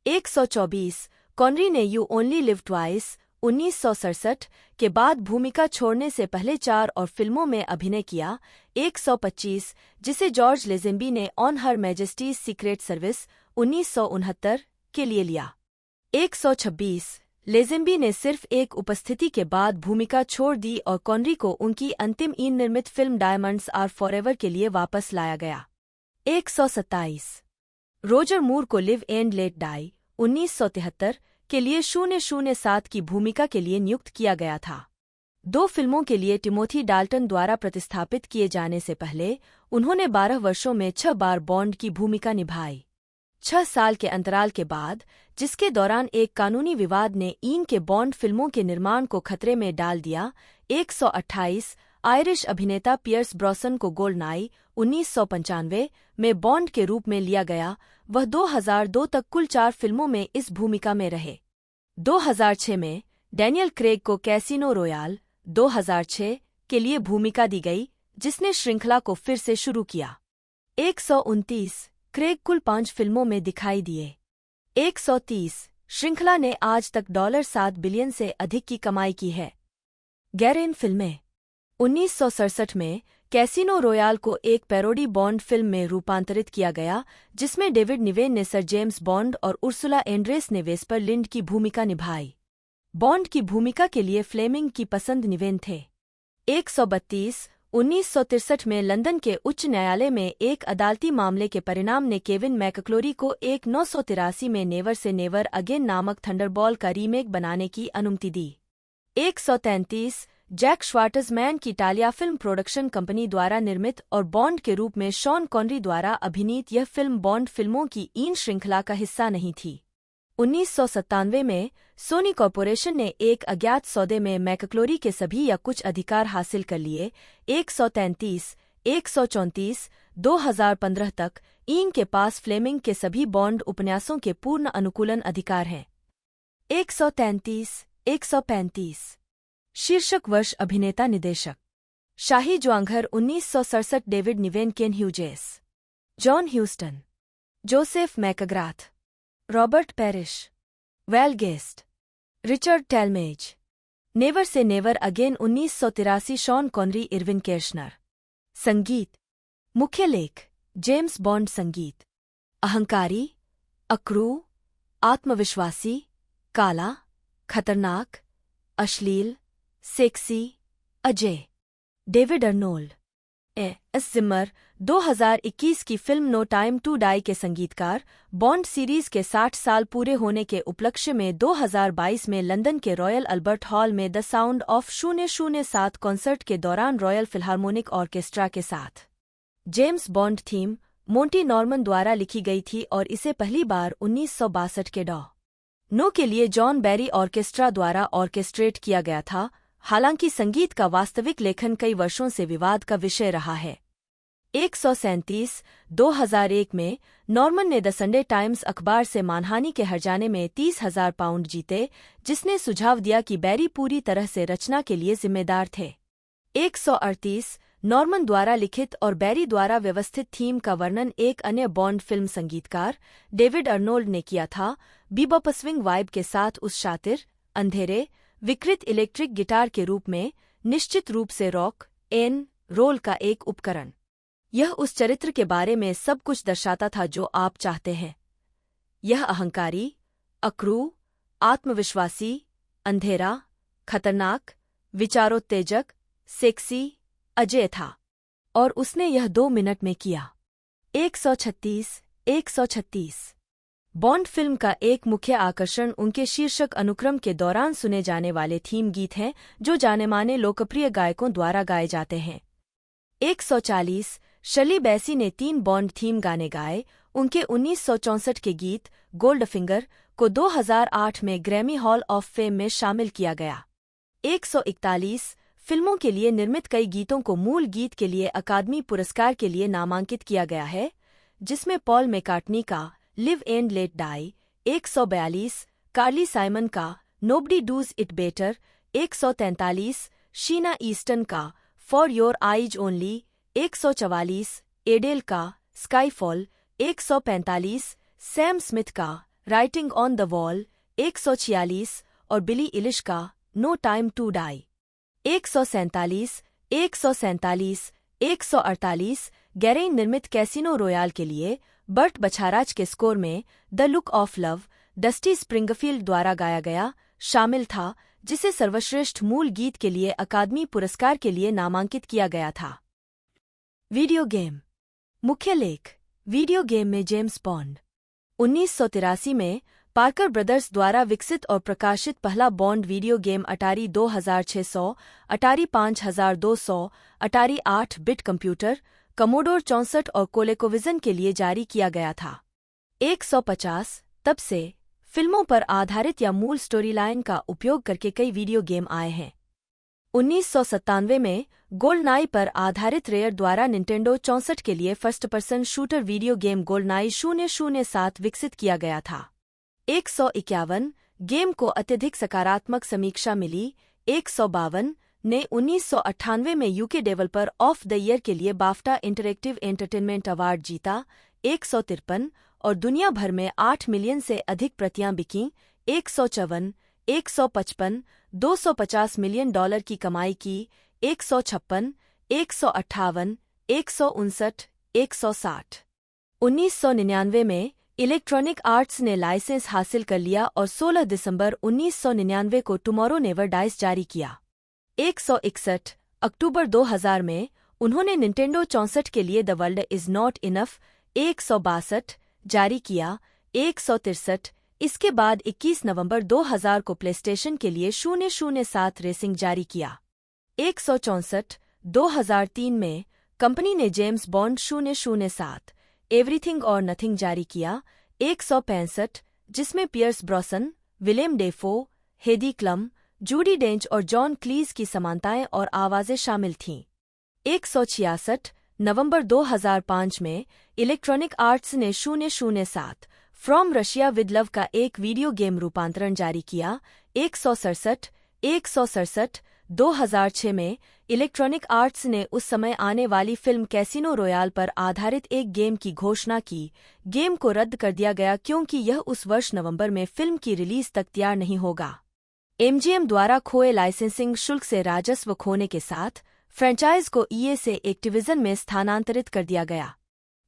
124 कॉनरी ने यू ओनली लिव ट्वाइस 1967 के बाद भूमिका छोड़ने से पहले 4 और फिल्मों में अभिनय किया। 125 जिसे जॉर्ज लेजेम्बी ने on her Majesty's secret service 1969 के लिए लिया। 126 लेजेम्बी ने सिर्फ एक उपस्थिति के बाद भूमिका छोड़ दी और कॉनरी को उनकी अंतिम इन निर्मित फिल्म डायमंड्स आर फॉरएवर के लिए वापस लाया गया। 127 रोजर मूर को लिव एंड लेट डाई 1973 के लिए 007 की भूमिका के लिए नियुक्त किया गया था। 2 फिल्मों के लिए टिमोथी डाल्टन द्वारा प्रतिस्थापित किए जाने से पहले उन्होंने 12 वर्षों में 6 बार बॉन्ड की भूमिका निभाई। 6 साल के अंतराल के बाद, जिसके दौरान एक कानूनी विवाद ने इन के बॉन्ड फिल्मों के निर्माण को खतरे में डाल दिया, 128 आयरिश अभिनेता पियर्स ब्रॉसन को गोल्डनाई 1995 में बॉन्ड के रूप में लिया गया। वह 2002 तक कुल 4 फिल्मों में इस भूमिका में रहे। 2006 में डैनियल क्रेग को कैसीनो रॉयल 2006 के लिए भूमिका दी गई, जिसने श्रृंखला को फिर से शुरू किया। 129 क्रेग कुल 5 फिल्मों में दिखाई दिए। 130 श्रृंखला ने आज तक $7 बिलियन से अधिक की कमाई की है। गैरेन फिल्में। 1967 में कैसीनो रॉयल को एक पैरोडी बॉन्ड फिल्म में रूपांतरित किया गया, जिसमें डेविड निवेन ने सर जेम्स बॉन्ड और उर्सुला एंड्रेस ने वेस्पर लिंड की भूमिका निभाई। बॉन्ड की भूमिका के लिए फ्लेमिंग की पसंद निवेन थे। 132 1963 में लंदन के उच्च न्यायालय में एक अदालती मामले के परिणाम ने केविन मैकक्लोरी को 1983 में नेवर से नेवर अगेन नामक थंडरबॉल का रीमेक बनाने की अनुमति दी। 133 जैक श्वार्ट्ज़मैन की टालिया फिल्म प्रोडक्शन कंपनी द्वारा निर्मित और बॉन्ड के रूप में शॉन कॉनरी द्वारा अभिनीत यह फिल्म बॉन्ड फिल्मों की इन श्रृंखला का हिस्सा नहीं थी। 1997 में सोनी कॉर्पोरेशन ने एक अज्ञात सौदे में मैकक्लोरी के सभी या कुछ अधिकार हासिल कर लिए। 133 134 2015 तक इन के पास फ्लेमिंग के सभी बॉन्ड उपन्यासों के पूर्ण अनुकूलन अधिकार हैं। 133 135 शीर्षक वर्ष अभिनेता निर्देशक। शाही ज्वांघर 1967 David Niven Ken Hughes, John Huston, Joseph McGrath, Robert Parrish, Val Guest, Richard Talmadge. Never say never again 1983 Sean Connery Irvin Kershner. संगीत। मुख्य लेख: जेम्स बॉन्ड संगीत। अहंकारी, अक्रू, आत्मविश्वासी, काला, खतरनाक, अश्लील, सेक्सी, अजय। David Arnold. एस जिमर 2021 की फिल्म नो टाइम टू डाई के संगीतकार। बॉन्ड सीरीज के 60 साल पूरे होने के उपलक्ष्य में 2022 में लंदन के रॉयल अल्बर्ट हॉल में द साउंड ऑफ 007 कॉन्सर्ट के दौरान रॉयल फिल्हार्मोनिक ऑर्केस्ट्रा के साथ James bond theme Monty Norman द्वारा लिखी गई थी और इसे पहली बार 1962 के डॉ. नो के लिए जॉन बैरी ऑर्केस्ट्रा द्वारा ऑर्केस्ट्रेट किया गया था। हालांकि संगीत का वास्तविक लेखन कई वर्षों से विवाद का विषय रहा है। 137 2001 में नॉर्मन ने द संडे टाइम्स अखबार से मानहानि के हर्जाने में 30,000 पाउंड जीते, जिसने सुझाव दिया कि बैरी पूरी तरह से रचना के लिए जिम्मेदार थे। 138 नॉर्मन द्वारा लिखित और बैरी द्वारा व्यवस्थित थीम का वर्णन एक अन्य बॉन्ड फिल्म संगीतकार डेविड अर्नोल्ड ने किया था, बीबॉपस्विंग वाइब के साथ उस शातिर, अंधेरे, विकृत इलेक्ट्रिक गिटार के रूप में, निश्चित रूप से रॉक एन रोल का एक उपकरण। यह उस चरित्र के बारे में सब कुछ दर्शाता था जो आप चाहते हैं। यह अहंकारी, अक्रू, आत्मविश्वासी, अंधेरा, खतरनाक, विचारोत्तेजक, सेक्सी, अजय था, और उसने यह 2 मिनट में किया। 136 बॉन्ड फिल्म का एक मुख्य आकर्षण उनके शीर्षक अनुक्रम के दौरान सुने जाने वाले थीम गीत हैं, जो जाने-माने लोकप्रिय गायकों द्वारा गाए जाते हैं। 140 शर्ली बैसी ने 3 बॉन्ड थीम गाने गाए। उनके 1964 के गीत गोल्डफिंगर को 2008 में ग्रैमी हॉल ऑफ फेम में शामिल किया गया। 141 फिल्मों के लिए निर्मित कई गीतों को मूल गीत के लिए अकादमी पुरस्कार के लिए नामांकित किया गया है, जिसमें पॉल मैकार्टनी का live and let die, 142 Carly Simon का nobody does it better, 143 Sheena Easton का for your eyes only, 144 Adele का स्काईफॉल, 145 सैम स्मिथ का राइटिंग ऑन द वॉल, 146 और बिली इलिश का नो टाइम टू डाई। 147 148 गैरेन निर्मित कैसीनो रॉयल के लिए बर्ट बछाराज के स्कोर में the look of love dusty Springfield द्वारा गाया गया शामिल था, जिसे सर्वश्रेष्ठ मूल गीत के लिए अकादमी पुरस्कार के लिए नामांकित किया गया था। Video game. मुख्य लेख। वीडियो गेम में जेम्स बॉन्ड। 1983 में पार्कर ब्रदर्स द्वारा विकसित और प्रकाशित पहला बॉन्ड वीडियो गेम अटारी 2600, अटारी 5200, अटारी 8 बिट कंप्यूटर, कमोडोर 64 और कोलेकोविजन के लिए जारी किया गया था। 150 तब से फिल्मों पर आधारित या मूल स्टोरीलाइन का उपयोग करके कई वीडियो गेम आए हैं। 1997 में गोल्डनाई पर आधारित रेयर द्वारा निंटेंडो 64 के लिए first person shooter video game GoldenEye 007 विकसित किया गया था। 151 गेम को अत्यधिक सकारात्मक समीक्षा मिली। 152 ने 1998 में UK developer of the year के लिए बाफ्टा इंटरैक्टिव एंटरटेनमेंट अवार्ड जीता। 153 और दुनिया भर में 8 मिलियन से अधिक प्रतियां बिकीं। 154 155 $250 मिलियन की कमाई की। 156 158 159 160 1999 में इलेक्ट्रॉनिक आर्ट्स ने लाइसेंस हासिल कर लिया और 16 दिसंबर 1999 को टुमारो नेवर डाइज जारी किया। 161 अक्टूबर 2000 में उन्होंने निंटेंडो 64 के लिए the world is not enough 162 जारी किया। 163 इसके बाद 21 नवंबर 2000 को प्लेस्टेशन के लिए 007 रेसिंग जारी किया। 164 2003 में कंपनी ने जेम्स बॉन्ड 007 एवरीथिंग और नथिंग जारी किया। 165 जिसमें पियर्स ब्रॉसन, विलेम डेफो, हेदी क्लम, जूडी डेंच और जॉन क्लीज की समानताएं और आवाजें शामिल थीं। 166 नवंबर 2005 में इलेक्ट्रॉनिक आर्ट्स ने 007 फ्रॉम रशिया विद लव का एक वीडियो गेम रूपांतरण जारी किया। 167 2006 में इलेक्ट्रॉनिक आर्ट्स ने उस समय आने वाली फिल्म कैसीनो रॉयल पर आधारित एक गेम की घोषणा की। गेम को रद्द कर दिया गया क्योंकि यह उस वर्ष नवंबर में फिल्म की रिलीज तक तैयार नहीं होगा। MGM द्वारा खोए लाइसेंसिंग शुल्क से राजस्व खोने के साथ फ्रेंचाइज को EA से एक्टिविजन में स्थानांतरित कर दिया गया।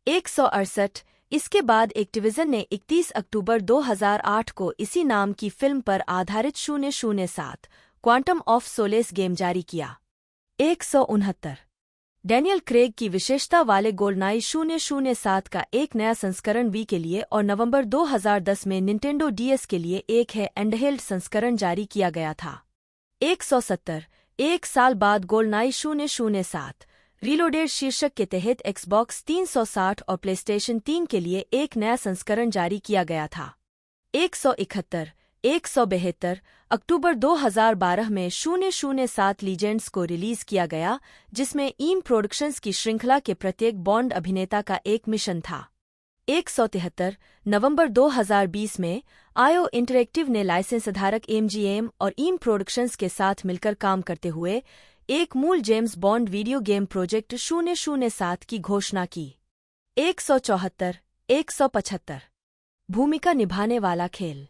168 इसके बाद एक्टिविजन ने 31 अक्टूबर 2008 को इसी नाम की फिल्म पर आधारित 007 क्वांटम ऑफ सोलेस गेम जारी किया। 169 डैनियल क्रेग की विशेषता वाले गोल्डनाई 007 का एक नया संस्करण वी के लिए और नवंबर 2010 में निंटेंडो DS के लिए एक है एंडहेल्ड संस्करण जारी किया गया था। 170 एक साल बाद गोल्डनाई 007 रीलोडेड शीर्षक के तहत एक्सबॉक्स 360 और प्लेस्टेशन 3 के लिए एक नया संस्करण जारी किया गया था। 172 अक्टूबर 2012 में 007 लीजेंड्स को रिलीज किया गया, जिसमें ईम प्रोडक्शंस की श्रृंखला के प्रत्येक बॉन्ड अभिनेता का एक मिशन था। 173 नवंबर 2020 में आयो इंटरैक्टिव ने लाइसेंस धारक MGM और ईम प्रोडक्शंस के साथ मिलकर काम करते हुए एक मूल James bond video game project 007 की घोषणा की। 175 भूमिका निभाने वाला खेल।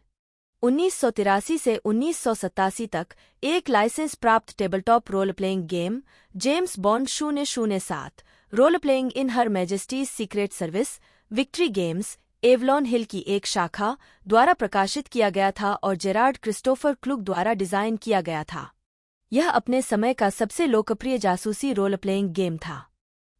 1983 से 1987 तक एक लाइसेंस प्राप्त tabletop role playing game James Bond 007 role playing in her Majesty's secret service Victory Games Avalon Hill की एक शाखा द्वारा प्रकाशित किया गया था और जेरार्ड क्रिस्टोफर क्लुग द्वारा डिजाइन किया गया था। यह अपने समय का सबसे लोकप्रिय जासूसी रोल प्लेइंग गेम था।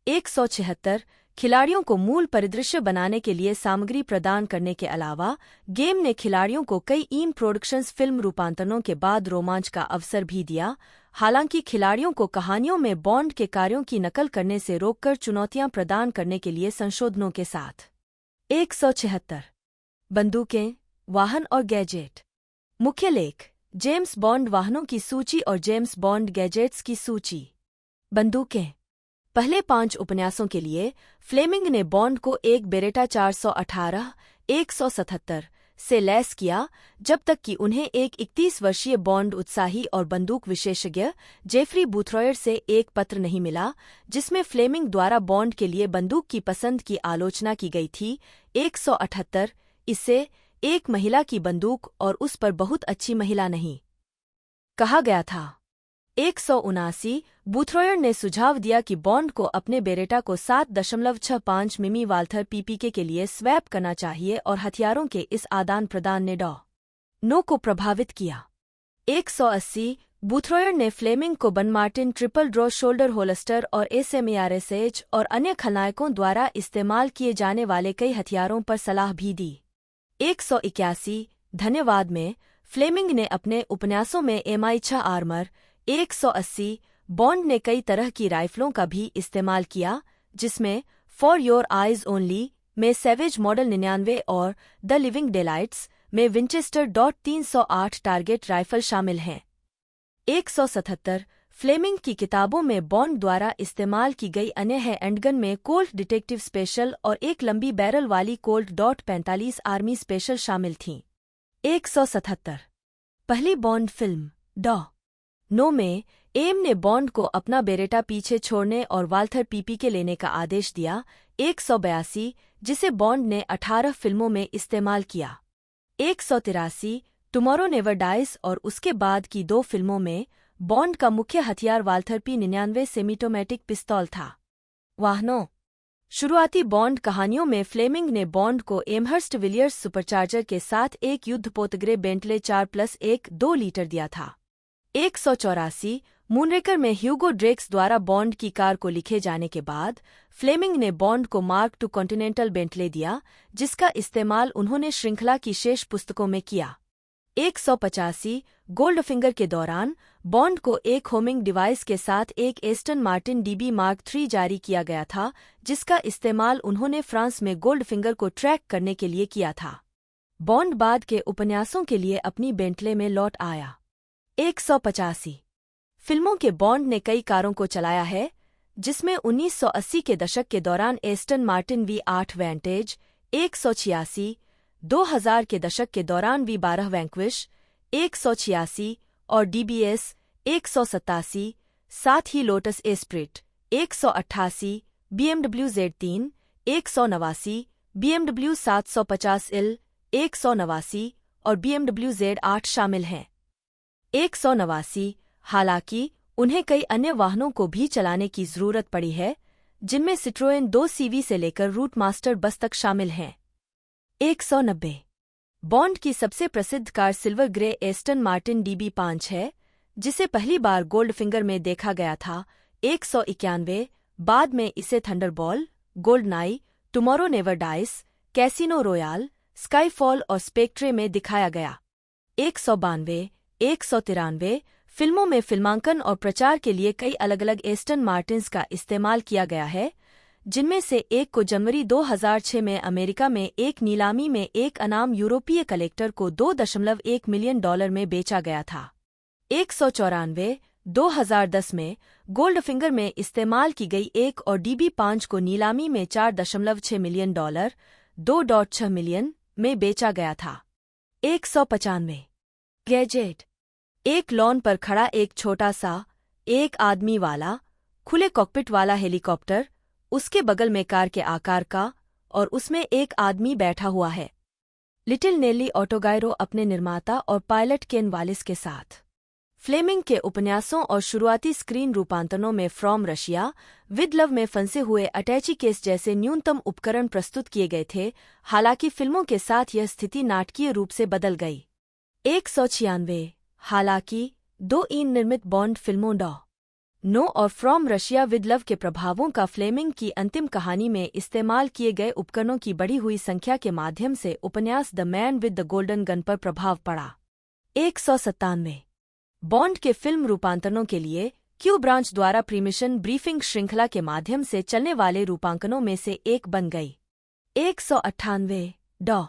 176 खिलाड़ियों को मूल परिदृश्य बनाने के लिए सामग्री प्रदान करने के अलावा गेम ने खिलाड़ियों को कई ईम प्रोडक्शंस फिल्म रूपांतरणों के बाद रोमांच का अवसर भी दिया। हालांकि खिलाड़ियों को कहानियों में बॉन्ड के कार्यों की नकल करने से रोककर चुनौतियां प्रदान करने के लिए संशोधनों के साथ। 176 बंदूकें, वाहन और गैजेट। मुख्य लेख: जेम्स बॉन्ड वाहनों की सूची और जेम्स बॉन्ड गैजेट्स की सूची। बंदूकें। पहले 5 उपन्यासों के लिए फ्लेमिंग ने बॉन्ड को एक बेरेटा 418 177 से लैस किया, जब तक कि उन्हें एक 31 वर्षीय बॉन्ड उत्साही और बंदूक विशेषज्ञ जेफरी बूथरॉयर से एक पत्र नहीं मिला, जिसमें फ्लेमिंग द्वारा बॉन्ड के लिए बंदूक की पसंद की आलोचना की गई थी। 178 इसे एक महिला की बंदूक और उस पर बहुत अच्छी महिला नहीं कहा गया था। 179 बूथरॉयर ने सुझाव दिया कि बॉन्ड को अपने बेरेटा को 7.65 मिमी वाल्थर पीपीके के लिए स्वैप करना चाहिए और हथियारों के इस आदान प्रदान ने नो को प्रभावित किया। 180 बूथरॉयर ने फ्लेमिंग को बन Martin triple draw shoulder holster और एसएमएआरएसएच और अन्य खलनायकों द्वारा इस्तेमाल किए जाने वाले कई हथियारों पर सलाह भी दी। 181 धन्यवाद में फ्लेमिंग ने अपने उपन्यासों में MI6 आर्मर। 180 बॉन्ड ने कई तरह की राइफलों का भी इस्तेमाल किया, जिसमें फॉर योर आइज ओनली में सैवेज मॉडल 99 और द लिविंग डेलाइट्स में विंचेस्टर .308 टारगेट राइफल शामिल हैं। 177 फ्लेमिंग की किताबों में बॉन्ड द्वारा इस्तेमाल की गई अन्य है एंडगन में कोल्ट डिटेक्टिव स्पेशल और एक लंबी बैरल वाली कोल्ट .45 आर्मी स्पेशल शामिल थीं। 177 पहली बॉन्ड फिल्म नो में एम ने बॉन्ड को अपना बेरेटा पीछे छोड़ने और वाल्थर पीपीके लेने का आदेश दिया। 182 जिसे बॉन्ड ने 18 फिल्मों में इस्तेमाल किया। 183 टुमारो नेवर डाइज और उसके बाद की 2 फिल्मों में बॉन्ड का मुख्य हथियार वाल्थर P99 सेमीटोमेटिक पिस्तौल था। वाहनों। शुरुआती बॉन्ड कहानियों में फ्लेमिंग ने बॉन्ड को एमहर्स्ट विलियर्स सुपरचार्जर के साथ एक युद्धपोतगरे बेंटले 4+1 2 लीटर दिया था। 184 मूनरेकर में ह्यूगो ड्रेक्स द्वारा बॉन्ड की कार को लिखे जाने के बाद फ्लेमिंग ने बॉन्ड को मार्क II कॉन्टिनेंटल बेंटले दिया, जिसका इस्तेमाल उन्होंने श्रृंखला की शेष पुस्तकों में किया। 185 गोल्डफिंगर के दौरान बॉन्ड को एक होमिंग डिवाइस के साथ एक Aston Martin DB mark III जारी किया गया था, जिसका इस्तेमाल उन्होंने फ्रांस में गोल्डफिंगर को ट्रैक करने के लिए किया था। बॉन्ड बाद के उपन्यासों के लिए अपनी बेंटले में लौट आया। 185 फिल्मों के बॉन्ड ने कई कारों को चलाया है, जिसमें 1980 के दशक के दौरान एस्टन मार्टिन V8 वैंटेज, 186 2000 के दशक के दौरान V12 वैंक्विश, 186 और DBS 187, साथ ही lotus Esprit 188, BMW Z3 189, BMW 750L 189 और BMW Z8 शामिल हैं। 189 हालांकि उन्हें कई अन्य वाहनों को भी चलाने की जरूरत पड़ी है, जिनमें सिट्रोएन 2CV से लेकर रूट मास्टर बस तक शामिल हैं। 190 बॉन्ड की सबसे प्रसिद्ध car silver grey Aston Martin DB5 है, जिसे पहली बार गोल्डफिंगर में देखा गया था। 191 बाद में इसे Thunderball, GoldenEye, tomorrow never dies, Casino Royale, Skyfall और स्पेक्ट्रे में दिखाया गया। 192 193 फिल्मों में फिल्मांकन और प्रचार के लिए कई अलग-अलग एस्टन मार्टिन्स का इस्तेमाल किया गया है, जिनमें से एक को जनवरी 2006 में अमेरिका में एक नीलामी में एक अनाम यूरोपीय कलेक्टर को $2.1 मिलियन में बेचा गया था। 194 2010 में गोल्डफिंगर में इस्तेमाल की गई एक और DB5 को नीलामी में $4.6 मिलियन 2.6 मिलियन में बेचा गया था। 195 गैजेट एक लॉन पर खड़ा एक छोटा सा, एक आदमी वाला, खुले कॉकपिट वाला हेलीकॉप्टर, उसके बगल में कार के आकार का, और उसमें एक आदमी बैठा हुआ है। लिटिल नेली ऑटोगायरो अपने निर्माता और पायलट केन वालिस के साथ। फ्लेमिंग के उपन्यासों और शुरुआती स्क्रीन रूपांतरणों में फ्रॉम रशिया विद लव में फंसे हुए अटैची केस जैसे न्यूनतम उपकरण प्रस्तुत किए गए थे, हालांकि फिल्मों के साथ यह स्थिति नाटकीय रूप से बदल गई। 196 हालांकि 2 निर्मित बॉन्ड फिल्मों नो और फ्रॉम रशिया विद लव के प्रभावों का फ्लेमिंग की अंतिम कहानी में इस्तेमाल किए गए उपकरणों की बढ़ी हुई संख्या के माध्यम से उपन्यास the man with the golden gun पर प्रभाव पड़ा। 197 बॉन्ड के फिल्म रूपांतरणों के लिए क्यू ब्रांच द्वारा प्रीमिशन ब्रीफिंग श्रृंखला के माध्यम से चलने वाले रूपांकनों में से एक बन गई। 198 डॉ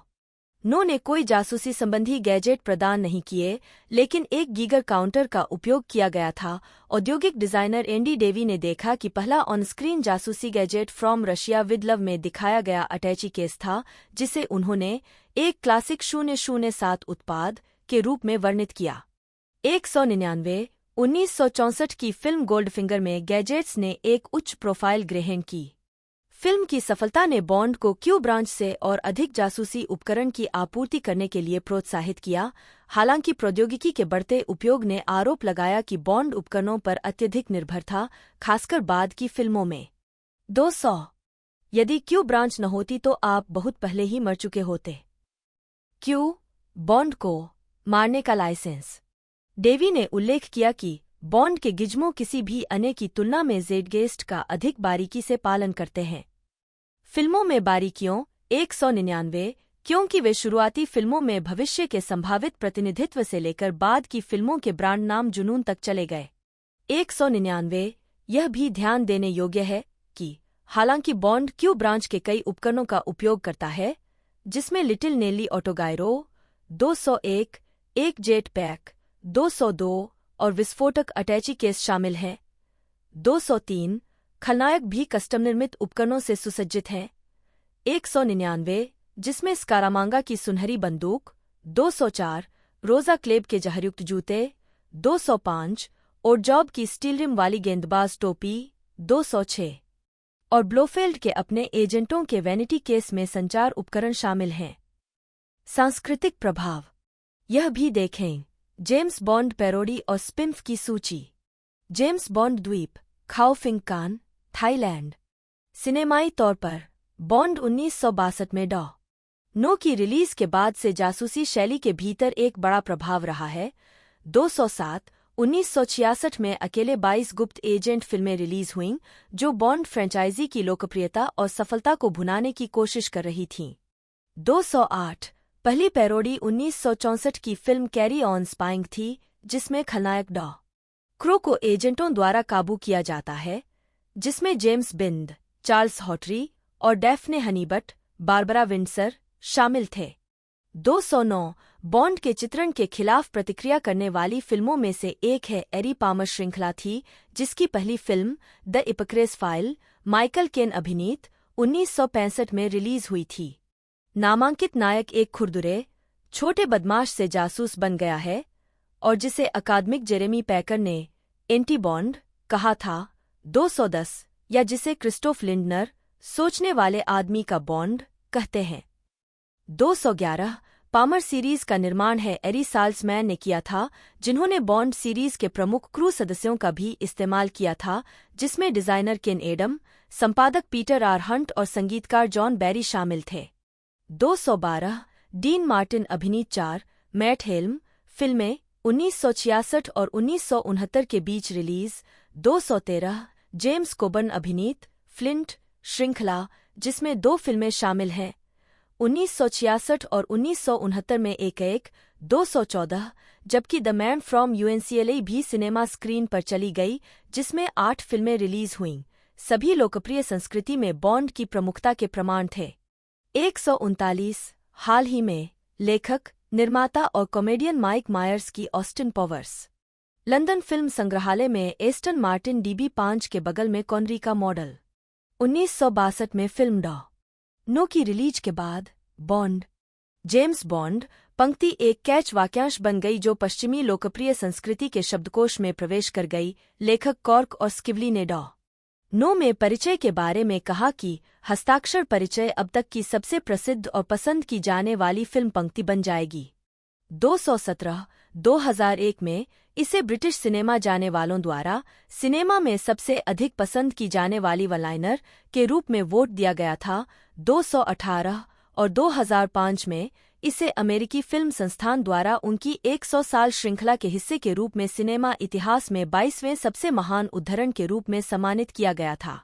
नो ने कोई जासूसी संबंधी गैजेट प्रदान नहीं किए, लेकिन एक गीगर काउंटर का उपयोग किया गया था। औद्योगिक डिजाइनर एंडी डेवी ने देखा कि पहला ऑन स्क्रीन जासूसी gadget from Russia with love में दिखाया गया अटैची केस था, जिसे उन्होंने एक क्लासिक 007 उत्पाद के रूप में वर्णित किया। 199 1964 की फिल्म गोल्डफिंगर में गैजेट्स ने एक उच्च प्रोफाइल ग्रहण की। फिल्म की सफलता ने बॉन्ड को क्यू ब्रांच से और अधिक जासूसी उपकरण की आपूर्ति करने के लिए प्रोत्साहित किया। हालांकि प्रौद्योगिकी के बढ़ते उपयोग ने आरोप लगाया कि बॉन्ड उपकरणों पर अत्यधिक निर्भर था, खासकर बाद की फिल्मों में। 200 यदि क्यू ब्रांच न होती तो आप बहुत पहले ही मर चुके होते। क्यू बॉन्ड को मारने का लाइसेंस। डेवी ने उल्लेख किया कि बॉन्ड के गिज्मो किसी भी अन्य की तुलना में ज़ेटगेस्ट का अधिक बारीकी से पालन करते हैं। फिल्मों में बारीकियों। 199 क्योंकि वे शुरुआती फिल्मों में भविष्य के संभावित प्रतिनिधित्व से लेकर बाद की फिल्मों के ब्रांड नाम जुनून तक चले गए। 199 यह भी ध्यान देने योग्य है कि हालांकि बॉन्ड क्यू ब्रांच के कई उपकरणों का उपयोग करता है, जिसमें लिटिल नेली ऑटोगायरो 201, एक जेट पैक 202 और विस्फोटक अटैची केस शामिल हैं। 203 खलनायक भी कस्टम निर्मित उपकरणों से सुसज्जित हैं। 199 जिसमें स्कारामांगा की सुनहरी बंदूक 204 रोजा क्लेब के जहरयुक्त जूते 205 और जॉब की स्टील रिम वाली गेंदबाज टोपी 206 और ब्लोफेल्ड के अपने एजेंटों के वैनिटी केस में संचार उपकरण शामिल हैं। सांस्कृतिक प्रभाव। यह भी देखें जेम्स बॉन्ड पैरोडी और स्पिन्फ की सूची। जेम्स बॉन्ड द्वीप खाओफिंगकान थाईलैंड। सिनेमाई तौर पर बॉन्ड 1962 में डॉ नो की रिलीज के बाद से जासूसी शैली के भीतर एक बड़ा प्रभाव रहा है। 207 1966 में अकेले 22 गुप्त एजेंट फिल्में रिलीज हुईं जो बॉन्ड फ्रेंचाइजी की लोकप्रियता और सफलता को भुनाने की कोशिश कर रही थीं। 208 पहली पैरोडी 1964 की फिल्म कैरी ऑन स्पाइंग थी, जिसमें खलनायक डॉ क्रो को एजेंटों द्वारा काबू किया जाता है, जिसमें जेम्स बिंद, चार्ल्स हॉटरी और डैफ्ने हनीबट, बारबरा विंडसर शामिल थे। 209 बॉन्ड के चित्रण के खिलाफ प्रतिक्रिया करने वाली फिल्मों में से एक है एरी पामर श्रृंखला थी, जिसकी पहली फिल्म the Ipcress file Michael Caine अभिनीत 1965 में रिलीज हुई थी। नामांकित नायक एक खुरदुरे छोटे बदमाश से जासूस बन गया है और जिसे अकादमिक जेरेमी पैकर ने एंटी बॉन्ड कहा था। 210 या जिसे क्रिस्टोफ लिंडनर सोचने वाले आदमी का बॉन्ड कहते हैं। 211 पामर सीरीज का निर्माण है एरी साल्समैन ने किया था, जिन्होंने बॉन्ड सीरीज के प्रमुख क्रू सदस्यों का भी इस्तेमाल किया था, जिसमें डिजाइनर केन एडम, संपादक पीटर आर हंट और संगीतकार जॉन बैरी शामिल थे। 212 डीन मार्टिन अभिनीत 4 मैट हेल्म फिल्में 1966 और 1969 के बीच रिलीज। 213 जेम्स कोबर्न अभिनीत फ्लिंट श्रृंखला, जिसमें 2 फिल्में शामिल हैं 1966 और 1969 में एक 214 जबकि द मैन फ्रॉम यूएनसीएलए भी सिनेमा स्क्रीन पर चली गई, जिसमें 8 फिल्में रिलीज हुईं। सभी लोकप्रिय संस्कृति में बॉन्ड की प्रमुखता के प्रमाण थे। 139 हाल ही में लेखक, निर्माता और कॉमेडियन माइक मायर्स की ऑस्टिन पॉवर्स लंदन फिल्म संग्रहालय में एस्टन मार्टिन DB5 के बगल में कॉनरी का मॉडल। 1962 में फिल्म डॉ नो की रिलीज के बाद बॉन्ड जेम्स बॉन्ड पंक्ति एक कैच वाक्यांश बन गई जो पश्चिमी लोकप्रिय संस्कृति के शब्दकोश में प्रवेश कर गई। लेखक कॉर्क और स्किवली ने डॉ नो में परिचय के बारे में कहा कि हस्ताक्षर परिचय अब तक की सबसे प्रसिद्ध और पसंद की जाने वाली फिल्म पंक्ति बन जाएगी। 217 2001 में इसे ब्रिटिश सिनेमा जाने वालों द्वारा सिनेमा में सबसे अधिक पसंद की जाने वाली वनलाइनर के रूप में वोट दिया गया था। 218 और 2005 में इसे अमेरिकी फिल्म संस्थान द्वारा उनकी 100 साल श्रृंखला के हिस्से के रूप में सिनेमा इतिहास में 22वें सबसे महान उद्धरण के रूप में सम्मानित किया गया था।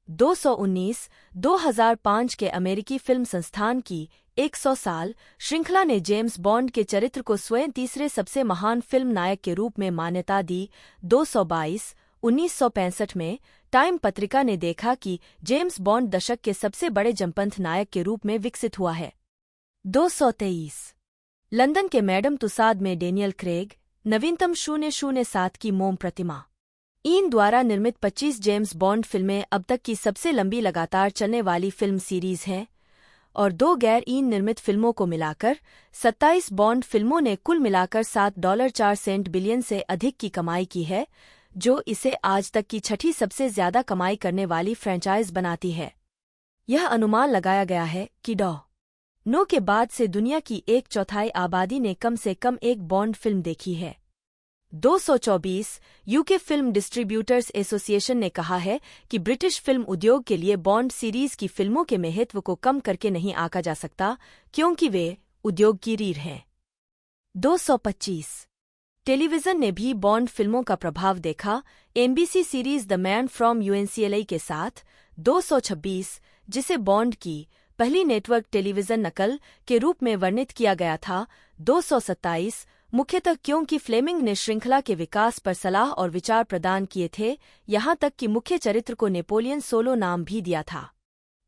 219 2005 के अमेरिकी फिल्म संस्थान की 100 साल श्रृंखला ने जेम्स बॉन्ड के चरित्र को स्वयं तीसरे सबसे महान फिल्म नायक के रूप में मान्यता दी। 222 1965 में टाइम पत्रिका ने देखा कि जेम्स बॉन्ड दशक के सबसे बड़े जमपंथ नायक के रूप में विकसित हुआ है। 223 लंदन के मैडम तुसाद में डेनियल क्रेग नवीनतम 007 की मोम प्रतिमा। इन द्वारा निर्मित 25 जेम्स बॉन्ड फिल्में अब तक की सबसे लंबी लगातार चलने वाली फिल्म सीरीज हैं और 2 गैर इन निर्मित फिल्मों को मिलाकर 27 बॉन्ड फिल्मों ने कुल मिलाकर $7.4 बिलियन से अधिक की कमाई की है, जो इसे आज तक की छठी सबसे ज्यादा कमाई करने वाली फ्रेंचाइज बनाती है। यह अनुमान लगाया गया है कि $9 के बाद से दुनिया की 1/4 आबादी ने कम से कम एक बॉन्ड फिल्म देखी है। 224 यूके फिल्म डिस्ट्रीब्यूटर्स एसोसिएशन ने कहा है कि ब्रिटिश फिल्म उद्योग के लिए बॉन्ड सीरीज की फिल्मों के महत्व को कम करके नहीं आंका जा सकता, क्योंकि वे उद्योग की रीढ़ हैं। 225 टेलीविजन ने भी बॉन्ड फिल्मों का प्रभाव देखा। MBC series the man from UNCLE के साथ 226, जिसे बॉन्ड की पहली नेटवर्क टेलीविजन नकल के रूप में वर्णित किया गया था। 227 मुख्यतः क्योंकि फ्लेमिंग ने श्रृंखला के विकास पर सलाह और विचार प्रदान किए थे, यहां तक कि मुख्य चरित्र को नेपोलियन सोलो नाम भी दिया था।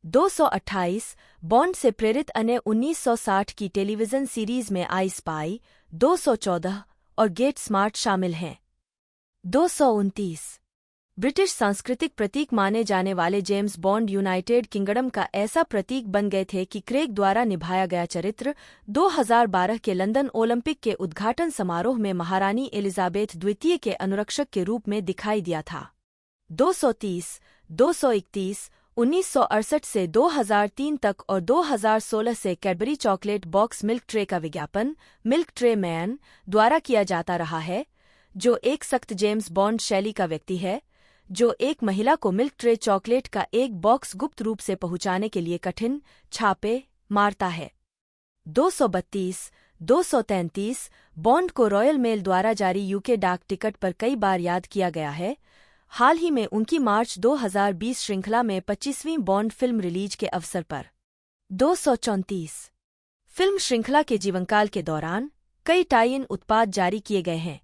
228 बॉन्ड से प्रेरित अन्य 1960 की टेलीविजन सीरीज में आई स्पाई, 214 और गेट स्मार्ट शामिल हैं। 229 ब्रिटिश सांस्कृतिक प्रतीक माने जाने वाले जेम्स बॉन्ड यूनाइटेड किंगडम का ऐसा प्रतीक बन गए थे कि क्रेग द्वारा निभाया गया चरित्र 2012 के लंदन ओलंपिक के उद्घाटन समारोह में महारानी एलिजाबेथ द्वितीय के अनुरक्षक के रूप में दिखाई दिया था। 230 231 1968 से 2003 तक और 2016 से Cadbury chocolate box milk tray का विज्ञापन मिल्क ट्रे मैन द्वारा किया जाता रहा है, जो एक सख्त जेम्स बॉन्ड शैली का व्यक्ति है, जो एक महिला को मिल्क ट्रे चॉकलेट का एक बॉक्स गुप्त रूप से पहुंचाने के लिए कठिन छापे मारता है। 232 233 बॉन्ड को रॉयल मेल द्वारा जारी यूके डाक टिकट पर कई बार याद किया गया है। हाल ही में उनकी मार्च 2020 श्रृंखला में 25वीं बॉन्ड फिल्म रिलीज के अवसर पर 234 फिल्म श्रृंखला के जीवनकाल के दौरान कई टाई इन उत्पाद जारी किए गए हैं।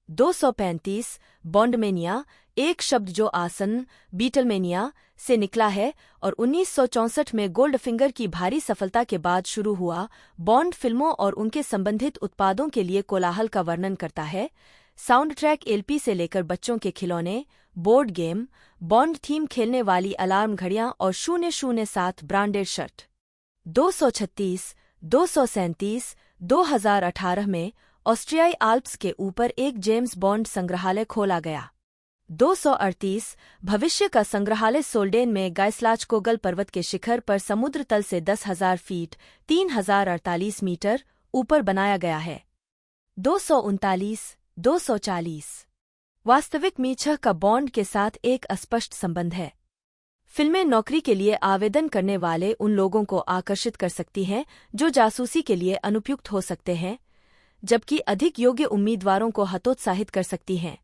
235 बॉन्डमेनिया एक शब्द जो आसन बीटलमेनिया से निकला है और 1964 में गोल्डफिंगर की भारी सफलता के बाद शुरू हुआ, बॉन्ड फिल्मों और उनके संबंधित उत्पादों के लिए कोलाहल का वर्णन करता है। साउंड ट्रैक एलपी से लेकर बच्चों के खिलौने, बोर्ड गेम, बॉन्ड थीम खेलने वाली अलार्म घड़ियां और 007 ब्रांडेड शर्ट। 236 237 2018 में ऑस्ट्रियाई आल्प्स के ऊपर एक जेम्स बॉन्ड संग्रहालय खोला गया। 238 भविष्य का संग्रहालय सोल्डेन में गाइस्लाचकोगल पर्वत के शिखर पर समुद्र तल से 10,000 फीट 3048 मीटर ऊपर बनाया गया है। 239 240 वास्तविक मीछह का बॉन्ड के साथ एक अस्पष्ट संबंध है। फिल्में नौकरी के लिए आवेदन करने वाले उन लोगों को आकर्षित कर सकती हैं जो जासूसी के लिए अनुपयुक्त हो सकते हैं, जबकि अधिक योग्य उम्मीदवारों को हतोत्साहित कर सकती हैं।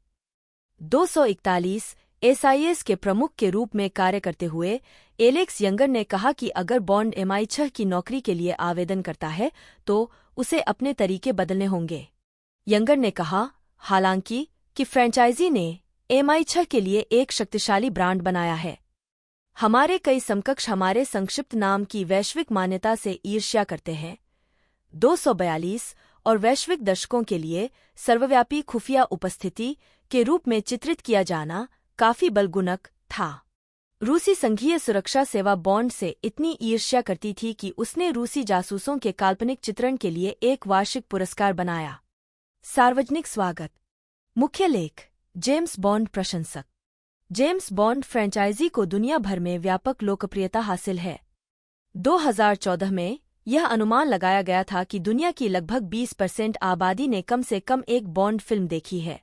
241 SIS के प्रमुख के रूप में कार्य करते हुए एलेक्स यंगर ने कहा कि अगर बॉन्ड MI6 की नौकरी के लिए आवेदन करता है तो उसे अपने तरीके बदलने होंगे। यंगर ने कहा, हालांकि कि फ्रेंचाइजी ने MI6 के लिए एक शक्तिशाली ब्रांड बनाया है। हमारे कई समकक्ष हमारे संक्षिप्त नाम की वैश्विक मान्यता से ईर्ष्या करते हैं। 242 और वैश्विक दर्शकों के लिए सर्वव्यापी खुफिया उपस्थिति के रूप में चित्रित किया जाना काफी बलगुनक था। रूसी संघीय सुरक्षा सेवा बॉन्ड से इतनी ईर्ष्या करती थी कि उसने रूसी जासूसों के काल्पनिक चित्रण के लिए एक वार्षिक पुरस्कार बनाया। सार्वजनिक स्वागत। मुख्य लेख। जेम्स बॉन्ड प्रशंसक। जेम्स बॉन्ड फ्रेंचाइजी को दुनिया भर में व्यापक लोकप्रियता हासिल है। 2014 में यह अनुमान लगाया गया था कि दुनिया की लगभग 20% आबादी ने कम से कम एक बॉन्ड फिल्म देखी है।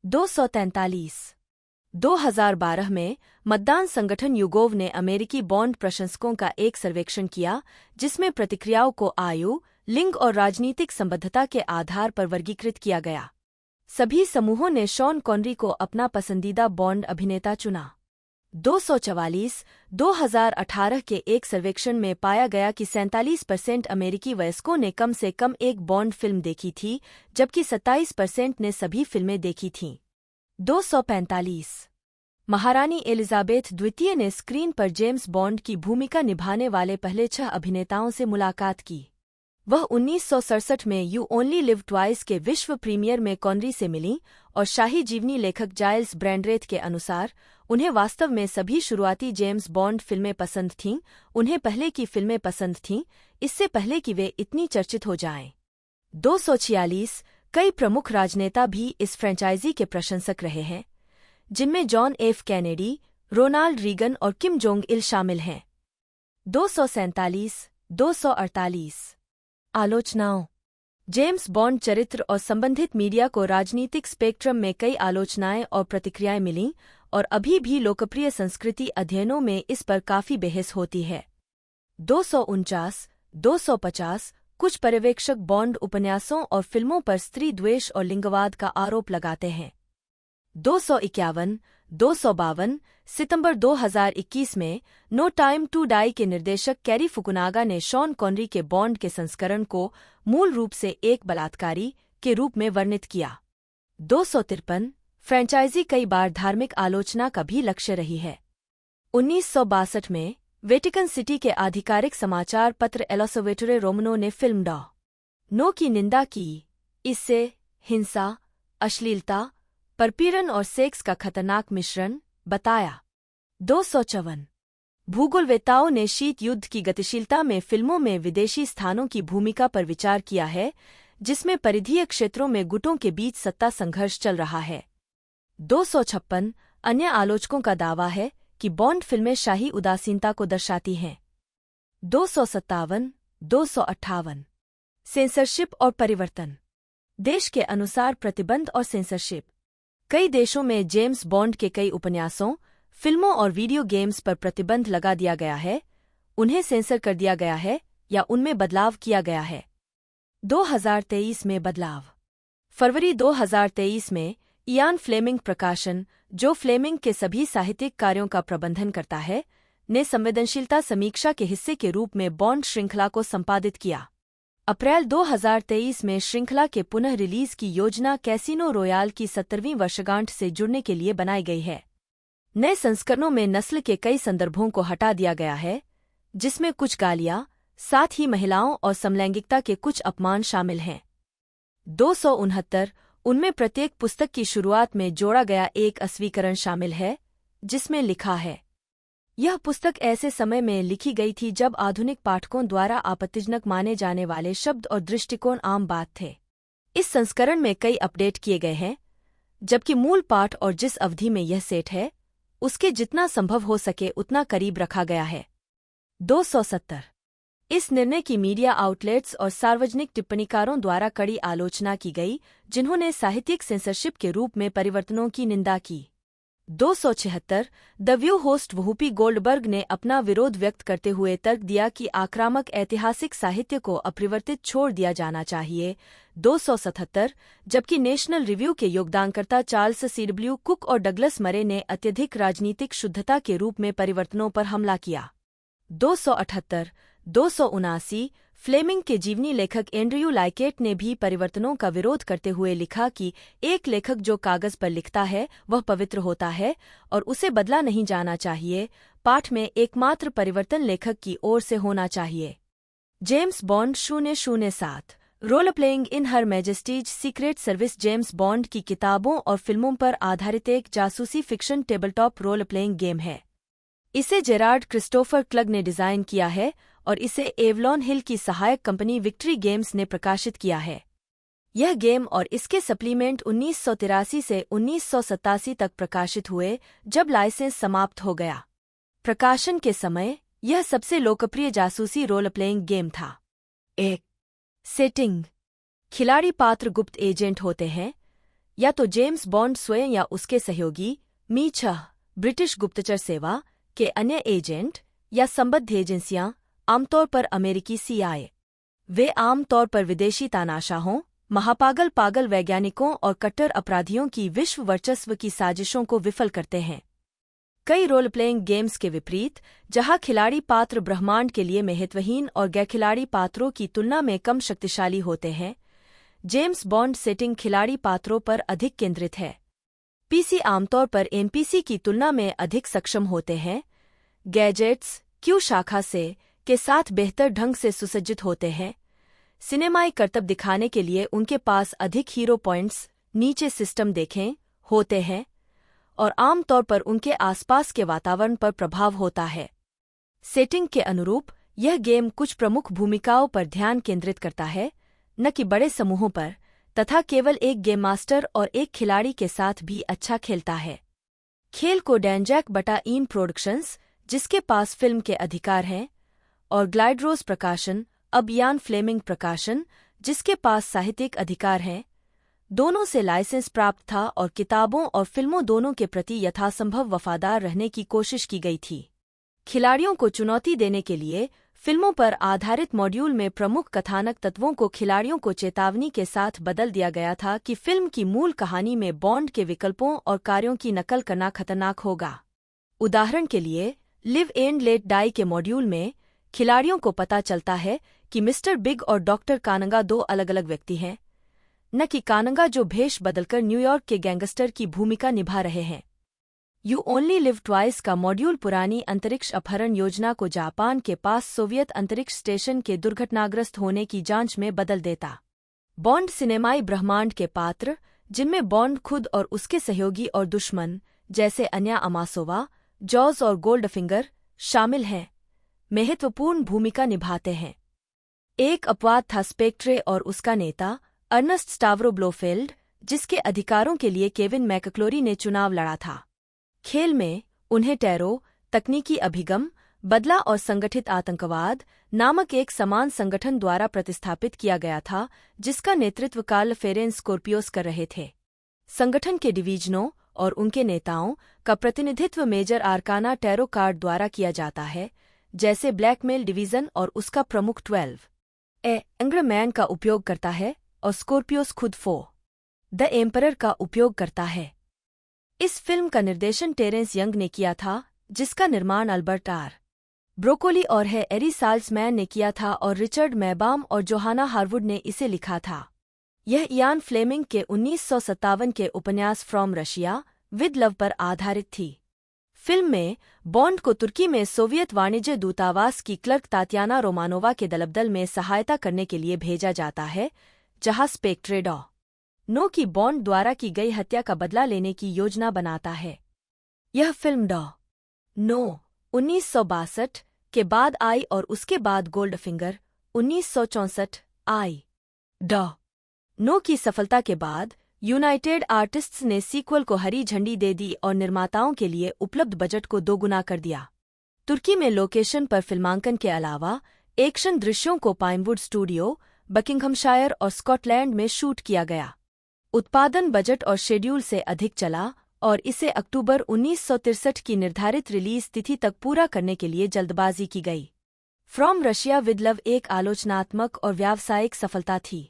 243 2012 में मतदान संगठन युगोव ने अमेरिकी बॉन्ड प्रशंसकों का एक सर्वेक्षण किया, जिसमें प्रतिक्रियाओं को आयु, लिंग और राजनीतिक संबद्धता के आधार पर वर्गीकृत किया गया। सभी समूहों ने शॉन कॉनरी को अपना पसंदीदा बॉन्ड अभिनेता चुना। 244 2018 के एक सर्वेक्षण में पाया गया कि 47% अमेरिकी वयस्कों ने कम से कम एक बॉन्ड फिल्म देखी थी, जबकि 27% ने सभी फिल्में देखी थीं। 245 महारानी एलिजाबेथ द्वितीय ने स्क्रीन पर जेम्स बॉन्ड की भूमिका निभाने वाले पहले 6 अभिनेताओं से मुलाकात की। वह 1967 में यू ओनली लिव ट्वाइस के विश्व प्रीमियर में कॉनरी से मिलीं और शाही जीवनी लेखक जाइल्स ब्रैंडरेथ के अनुसार उन्हें वास्तव में सभी शुरुआती जेम्स बॉन्ड फिल्में पसंद थीं। उन्हें पहले की फिल्में पसंद थीं, इससे पहले कि वे इतनी चर्चित हो जाएं। 246 कई प्रमुख राजनेता भी इस फ्रेंचाइजी के प्रशंसक रहे हैं, जिनमें John F Kennedy, Ronald Reagan और किम जोंग इल शामिल हैं। 247 248 आलोचनाओं। जेम्स बॉन्ड चरित्र और संबंधित मीडिया को राजनीतिक स्पेक्ट्रम में कई आलोचनाएं और प्रतिक्रियाएं मिलीं और अभी भी लोकप्रिय संस्कृति अध्ययनों में इस पर काफी बहस होती है। 249 250 कुछ पर्यवेक्षक बॉन्ड उपन्यासों और फिल्मों पर स्त्री द्वेष और लिंगवाद का आरोप लगाते हैं। 251 252 सितंबर 2021 में नो टाइम टू डाई के निर्देशक कैरी फुकुनागा ने शॉन कॉनरी के बॉन्ड के संस्करण को मूल रूप से एक बलात्कारी के रूप में वर्णित किया। 253 फ्रेंचाइजी कई बार धार्मिक आलोचना का भी लक्ष्य रही है। 1962 में वेटिकन सिटी के आधिकारिक समाचार पत्र एलोसोवेटोरे रोमनो ने फिल्म डॉ नो की निंदा की। इससे हिंसा, अश्लीलता, परपीड़न और सेक्स का खतरनाक मिश्रण बताया। 254 भूगोलवेत्ताओं ने शीत युद्ध की गतिशीलता में फिल्मों में विदेशी स्थानों की भूमिका पर विचार किया है, जिसमें परिधीय क्षेत्रों में गुटों के बीच सत्ता संघर्ष चल रहा है। 256 अन्य आलोचकों का दावा है कि बॉन्ड फिल्में शाही उदासीनता को दर्शाती हैं। 257 258 सेंसरशिप और परिवर्तन। देश के अनुसार प्रतिबंध और सेंसरशिप। कई देशों में जेम्स बॉन्ड के कई उपन्यासों, फिल्मों और वीडियो गेम्स पर प्रतिबंध लगा दिया गया है, उन्हें सेंसर कर दिया गया है या उनमें बदलाव किया गया है। 2023 में बदलाव। फरवरी 2023 में इयान फ्लेमिंग प्रकाशन, जो फ्लेमिंग के सभी साहित्यिक कार्यों का प्रबंधन करता है, ने संवेदनशीलता समीक्षा के हिस्से के रूप में बॉन्ड श्रृंखला को संपादित किया। अप्रैल 2023 में श्रृंखला के पुनः रिलीज की योजना कैसीनो रॉयल की 70वीं वर्षगांठ से जुड़ने के लिए बनाई गई है। नए संस्करणों में नस्ल के कई संदर्भों को हटा दिया गया है, जिसमें कुछ गालियां, साथ ही महिलाओं और समलैंगिकता के कुछ अपमान शामिल हैं। 269 उनमें प्रत्येक पुस्तक की शुरुआत में जोड़ा गया एक अस्वीकरण शामिल है, जिसमें लिखा है, यह पुस्तक ऐसे समय में लिखी गई थी जब आधुनिक पाठकों द्वारा आपत्तिजनक माने जाने वाले शब्द और दृष्टिकोण आम बात थे। इस संस्करण में कई अपडेट किए गए हैं, जबकि मूल पाठ और जिस अवधि में यह सेट है, उसके जितना संभव हो सके उतना करीब रखा गया है। 270 इस निर्णय की मीडिया आउटलेट्स और सार्वजनिक टिप्पणीकारों द्वारा कड़ी आलोचना की गई, जिन्होंने साहित्यिक सेंसरशिप के रूप में परिवर्तनों की निंदा की। 276 द व्यू होस्ट वहूपी गोल्डबर्ग ने अपना विरोध व्यक्त करते हुए तर्क दिया कि आक्रामक ऐतिहासिक साहित्य को अपरिवर्तित छोड़ दिया जाना चाहिए। 277 जबकि नेशनल रिव्यू के योगदानकर्ता चार्ल्स सीडब्ल्यू कुक और डगलस मरे ने अत्यधिक राजनीतिक शुद्धता के रूप में परिवर्तनों पर हमला किया। 278 279 फ्लेमिंग के जीवनी लेखक एंड्रयू लाइकेट ने भी परिवर्तनों का विरोध करते हुए लिखा कि एक लेखक जो कागज पर लिखता है वह पवित्र होता है और उसे बदला नहीं जाना चाहिए। पाठ में एकमात्र परिवर्तन लेखक की ओर से होना चाहिए। James Bond 007 role playing in her Majesty's secret service James Bond की किताबों और फिल्मों पर आधारित एक जासूसी fiction tabletop role playing game है। इसे जेरार्ड क्रिस्टोफर क्लग ने डिजाइन किया है और इसे एवलॉन हिल की सहायक कंपनी विक्ट्री गेम्स ने प्रकाशित किया है। यह गेम और इसके सप्लीमेंट 1983 से 1987 तक प्रकाशित हुए, जब लाइसेंस समाप्त हो गया। प्रकाशन के समय यह सबसे लोकप्रिय जासूसी रोल प्लेइंग गेम था। 1 सेटिंग। खिलाड़ी पात्र गुप्त एजेंट होते हैं, या तो जेम्स बॉन्ड स्वयं या उसके सहयोगी मी6 ब्रिटिश गुप्तचर सेवा के अन्य एजेंट या संबद्ध एजेंसियां, आमतौर पर अमेरिकी CIA। वे आमतौर पर विदेशी तानाशाहों, महापागल वैज्ञानिकों और कट्टर अपराधियों की विश्व वर्चस्व की साजिशों को विफल करते हैं। कई रोल प्लेइंग गेम्स के विपरीत, जहां खिलाड़ी पात्र ब्रह्मांड के लिए महत्वहीन और गैर खिलाड़ी पात्रों की तुलना में कम शक्तिशाली होते हैं, जेम्स बॉन्ड सेटिंग खिलाड़ी पात्रों पर अधिक केंद्रित है। पीसी आमतौर पर एनपीसी की तुलना में अधिक सक्षम होते हैं, गैजेट्स क्यू शाखा से के साथ बेहतर ढंग से सुसज्जित होते हैं, सिनेमाई करतब दिखाने के लिए उनके पास अधिक हीरो पॉइंट्स नीचे सिस्टम देखें होते हैं और आमतौर पर उनके आसपास के वातावरण पर प्रभाव होता है। सेटिंग के अनुरूप यह गेम कुछ प्रमुख भूमिकाओं पर ध्यान केंद्रित करता है, न कि बड़े समूहों पर, तथा केवल एक गेम मास्टर और एक खिलाड़ी के साथ भी अच्छा खेलता है। खेल को डैनजैक बटा इन प्रोडक्शंस, जिसके पास फिल्म के अधिकार हैं, और ग्लाइडरोज प्रकाशन, अब यान फ्लेमिंग प्रकाशन, जिसके पास साहित्यिक अधिकार हैं, दोनों से लाइसेंस प्राप्त था और किताबों और फिल्मों दोनों के प्रति यथासंभव वफादार रहने की कोशिश की गई थी। खिलाड़ियों को चुनौती देने के लिए फिल्मों पर आधारित मॉड्यूल में प्रमुख कथानक तत्वों को खिलाड़ियों को चेतावनी के साथ बदल दिया गया था कि फिल्म की मूल कहानी में बॉन्ड के विकल्पों और कार्यों की नकल करना खतरनाक होगा। उदाहरण के लिए, लिव एंड लेट डाई के मॉड्यूल में खिलाड़ियों को पता चलता है कि मिस्टर बिग और डॉक्टर कानंगा दो अलग अलग व्यक्ति हैं, न कि कानंगा जो भेष बदलकर न्यूयॉर्क के गैंगस्टर की भूमिका निभा रहे हैं। यू ओनली लिव ट्वाइस का मॉड्यूल पुरानी अंतरिक्ष अपहरण योजना को जापान के पास सोवियत अंतरिक्ष स्टेशन के दुर्घटनाग्रस्त होने की जांच में बदल देता। बॉन्ड सिनेमाई ब्रह्मांड के पात्र, जिनमें बॉन्ड खुद और उसके सहयोगी और दुश्मन, जैसे अन्या अमासोवा, जॉज और गोल्डफिंगर, शामिल हैं, महत्वपूर्ण भूमिका निभाते हैं। एक अपवाद था स्पेक्ट्रे और उसका नेता अर्नस्ट स्टावरो ब्लोफेल्ड, जिसके अधिकारों के लिए केविन मैकक्लोरी ने चुनाव लड़ा था। खेल में उन्हें टैरो, तकनीकी अभिगम, बदला और संगठित आतंकवाद नामक एक समान संगठन द्वारा प्रतिस्थापित किया गया था, जिसका नेतृत्व कार्ल फेरेंस स्कोर्पियोस कर रहे थे। संगठन के डिवीजनों और उनके नेताओं का प्रतिनिधित्व मेजर आर्काना टैरो कार्ड द्वारा किया जाता है, जैसे ब्लैकमेल डिवीजन और उसका प्रमुख 12 एंग्र मैन का उपयोग करता है और स्कोर्पियोस खुद द एम्परर का उपयोग करता है। इस फिल्म का निर्देशन टेरेंस यंग ने किया था, जिसका निर्माण अल्बर्ट आर. ब्रोकोली और एरी साल्समैन ने किया था और रिचर्ड मैबाम और जोहाना हार्वुड ने इसे लिखा था। यह इयान फ्लेमिंग के 1957 के उपन्यास फ्रॉम रशिया विद लव पर आधारित थी। फिल्म में बॉन्ड को तुर्की में सोवियत वाणिज्य दूतावास की क्लर्क तात्याना रोमानोवा के दलबदल में सहायता करने के लिए भेजा जाता है, जहां स्पेक्ट्रे नो की बॉन्ड द्वारा की गई हत्या का बदला लेने की योजना बनाता है। यह फिल्म नो 1962 के बाद आई और उसके बाद गोल्डफिंगर 1964 आई। नो की सफलता के बाद यूनाइटेड आर्टिस्ट्स ने सीक्वल को हरी झंडी दे दी और निर्माताओं के लिए उपलब्ध बजट को दोगुना कर दिया। तुर्की में लोकेशन पर फिल्मांकन के अलावा एक्शन दृश्यों को पाइनवुड स्टूडियो, बकिंघमशायर और स्कॉटलैंड में शूट किया गया। उत्पादन बजट और शेड्यूल से अधिक चला और इसे अक्टूबर 1963 की निर्धारित रिलीज तिथि तक पूरा करने के लिए जल्दबाजी की गई। फ्रॉम रशिया विद लव एक आलोचनात्मक और व्यावसायिक सफलता थी।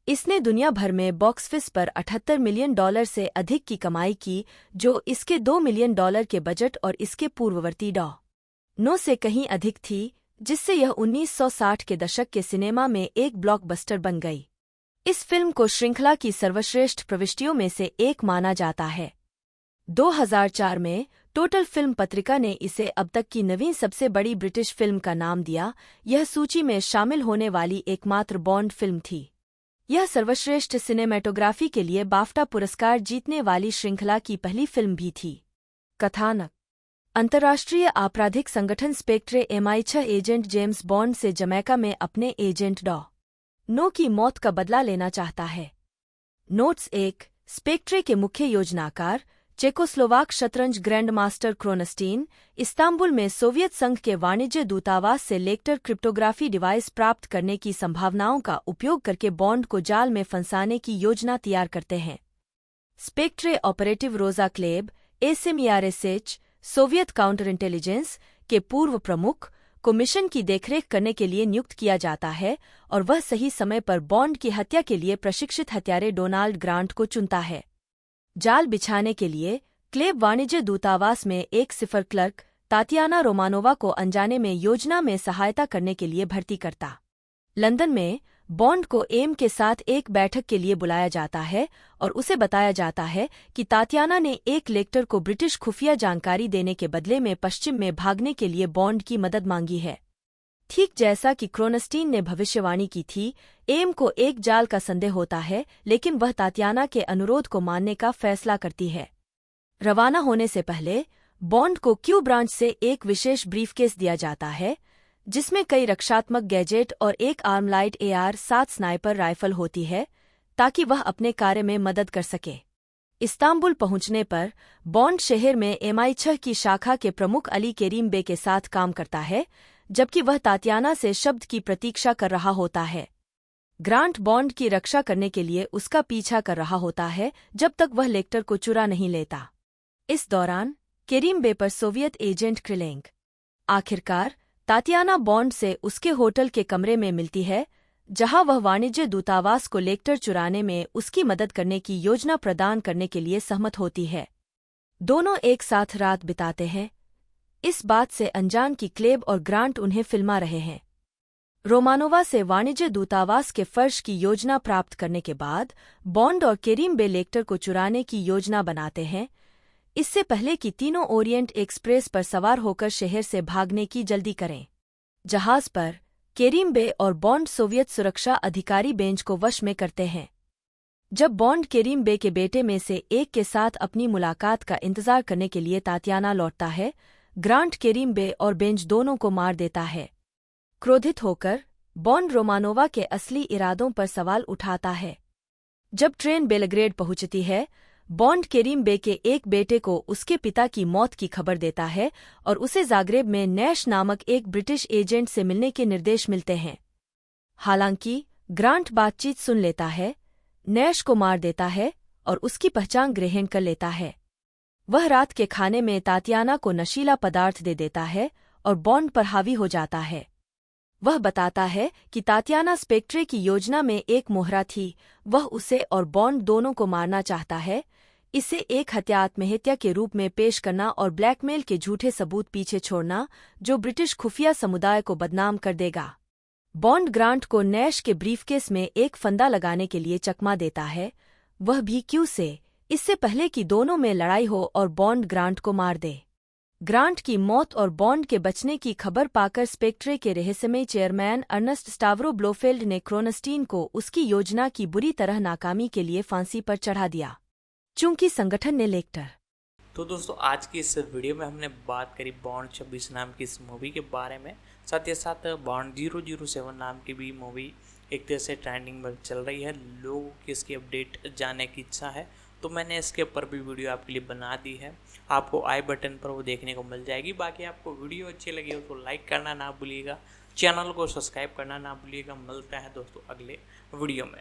इसने दुनिया भर में बॉक्स ऑफिस पर $78 मिलियन से अधिक की कमाई की, जो इसके $2 मिलियन के बजट और इसके पूर्ववर्ती नो से कहीं अधिक थी, जिससे यह 1960 के दशक के सिनेमा में एक ब्लॉकबस्टर बन गई। इस फिल्म को श्रृंखला की सर्वश्रेष्ठ प्रविष्टियों में से एक माना जाता है। 2004 में टोटल फिल्म पत्रिका ने इसे अब तक की नवीन सबसे बड़ी ब्रिटिश फिल्म का नाम दिया। यह सूची में शामिल होने वाली एकमात्र बॉन्ड फिल्म थी। यह सर्वश्रेष्ठ सिनेमेटोग्राफी के लिए बाफ्टा पुरस्कार जीतने वाली श्रृंखला की पहली फिल्म भी थी। कथानक: अंतर्राष्ट्रीय आपराधिक संगठन Spectre MI6 agent James bond से जमैका में अपने एजेंट नो की मौत का बदला लेना चाहता है। नोट्स 1: स्पेक्ट्रे के मुख्य योजनाकार चेकोस्लोवाक शतरंज ग्रैंड मास्टर क्रोनस्टीन इस्तांबुल में सोवियत संघ के वाणिज्य दूतावास से लेक्टर क्रिप्टोग्राफी डिवाइस प्राप्त करने की संभावनाओं का उपयोग करके बॉन्ड को जाल में फंसाने की योजना तैयार करते हैं। स्पेक्ट्रे ऑपरेटिव रोजा क्लेब ASIM-ERSH सोवियत काउंटर इंटेलिजेंस के पूर्व प्रमुख को मिशन की देखरेख करने के लिए नियुक्त किया जाता है और वह सही समय पर बॉन्ड की हत्या के लिए प्रशिक्षित हत्यारे डोनाल्ड ग्रांट को चुनता है। जाल बिछाने के लिए क्लेब वाणिज्य दूतावास में एक सिफर क्लर्क तातियाना रोमानोवा को अनजाने में योजना में सहायता करने के लिए भर्ती करता। लंदन में बॉन्ड को एम के साथ एक बैठक के लिए बुलाया जाता है और उसे बताया जाता है कि तातियाना ने एक लेक्टर को ब्रिटिश खुफिया जानकारी देने के बदले में पश्चिम में भागने के लिए बॉन्ड की मदद मांगी है। ठीक जैसा कि क्रोनस्टीन ने भविष्यवाणी की थी, एम को एक जाल का संदेह होता है, लेकिन वह तातियाना के अनुरोध को मानने का फैसला करती है। रवाना होने से पहले बॉन्ड को क्यू ब्रांच से एक विशेष ब्रीफकेस दिया जाता है, जिसमें कई रक्षात्मक गैजेट और एक आर्मलाइट AR-7 स्नाइपर राइफल होती है, ताकि वह अपने कार्य में मदद कर सके। इस्तांबुल पहुंचने पर बॉन्ड शहर में MI6 की शाखा के प्रमुख अली केरीम बे के साथ काम करता है, जबकि वह तातियाना से शब्द की प्रतीक्षा कर रहा होता है। ग्रांट बॉन्ड की रक्षा करने के लिए उसका पीछा कर रहा होता है जब तक वह लेक्टर को चुरा नहीं लेता। इस दौरान केरीम बे पर सोवियत एजेंट क्रिलेंग आखिरकार तातियाना बॉन्ड से उसके होटल के कमरे में मिलती है, जहां वह वाणिज्य दूतावास को लेक्टर चुराने में उसकी मदद करने की योजना प्रदान करने के लिए सहमत होती है। दोनों एक साथ रात बिताते हैं, इस बात से अनजान कि क्लेब और ग्रांट उन्हें फिल्मा रहे हैं। रोमानोवा से वाणिज्य दूतावास के फर्श की योजना प्राप्त करने के बाद बॉन्ड और केरीम बे लेक्टर को चुराने की योजना बनाते हैं, इससे पहले कि तीनों ओरिएंट एक्सप्रेस पर सवार होकर शहर से भागने की जल्दी करें। जहाज पर केरीम बे और बॉन्ड सोवियत सुरक्षा अधिकारी बेंच को वश में करते हैं। जब बॉन्ड केरीम बे के बेटे में से एक के साथ अपनी मुलाकात का इंतजार करने के लिए तातियाना लौटता है, ग्रांट केरीम बे और बेंच दोनों को मार देता है। क्रोधित होकर बॉन्ड रोमानोवा के असली इरादों पर सवाल उठाता है। जब ट्रेन बेलग्रेड पहुंचती है, बॉन्ड केरीम बे के एक बेटे को उसके पिता की मौत की खबर देता है और उसे जाग्रेब में नैश नामक एक ब्रिटिश एजेंट से मिलने के निर्देश मिलते हैं। हालांकि ग्रांट बातचीत सुन लेता है, नैश को मार देता है और उसकी पहचान ग्रहण कर लेता है। वह रात के खाने में तातियाना को नशीला पदार्थ दे देता है और बॉन्ड पर हावी हो जाता है। वह बताता है कि तातियाना स्पेक्ट्रे की योजना में एक मोहरा थी, वह उसे और बॉन्ड दोनों को मारना चाहता है, इसे एक हत्या आत्महत्या के रूप में पेश करना और ब्लैकमेल के झूठे सबूत पीछे छोड़ना, जो ब्रिटिश खुफिया समुदाय को बदनाम कर देगा। बॉन्ड ग्रांट को नैश के ब्रीफकेस में एक फंदा लगाने के लिए चकमा देता है, वह भी क्यू से, इससे पहले कि दोनों में लड़ाई हो और बॉन्ड ग्रांट को मार दे। ग्रांट की मौत और बॉन्ड के बचने की खबर पाकर स्पेक्ट्रे के रहस्यमय चेयरमैन अर्नेस्ट स्टावरो ब्लोफेल्ड ने क्रोनस्टीन को उसकी योजना की बुरी तरह नाकामी के लिए फांसी पर चढ़ा दिया, चूंकि संगठन ने लेक्टर। तो दोस्तों, आज की इस वीडियो में हमने बात करी बॉन्ड 26 नाम की इस मूवी के बारे में। साथ ही साथ बॉन्ड 007 नाम की भी मूवी एक तरह से ट्रेंडिंग में चल रही है, लोगों की इसकी अपडेट जानने की इच्छा है, तो मैंने इसके ऊपर भी वीडियो आपके लिए बना दी है। आपको आई बटन पर वो देखने को मिल जाएगी। बाकी आपको वीडियो अच्छी लगी हो तो लाइक करना ना भूलिएगा, चैनल को सब्सक्राइब करना ना भूलिएगा। मिलते हैं दोस्तों अगले वीडियो में।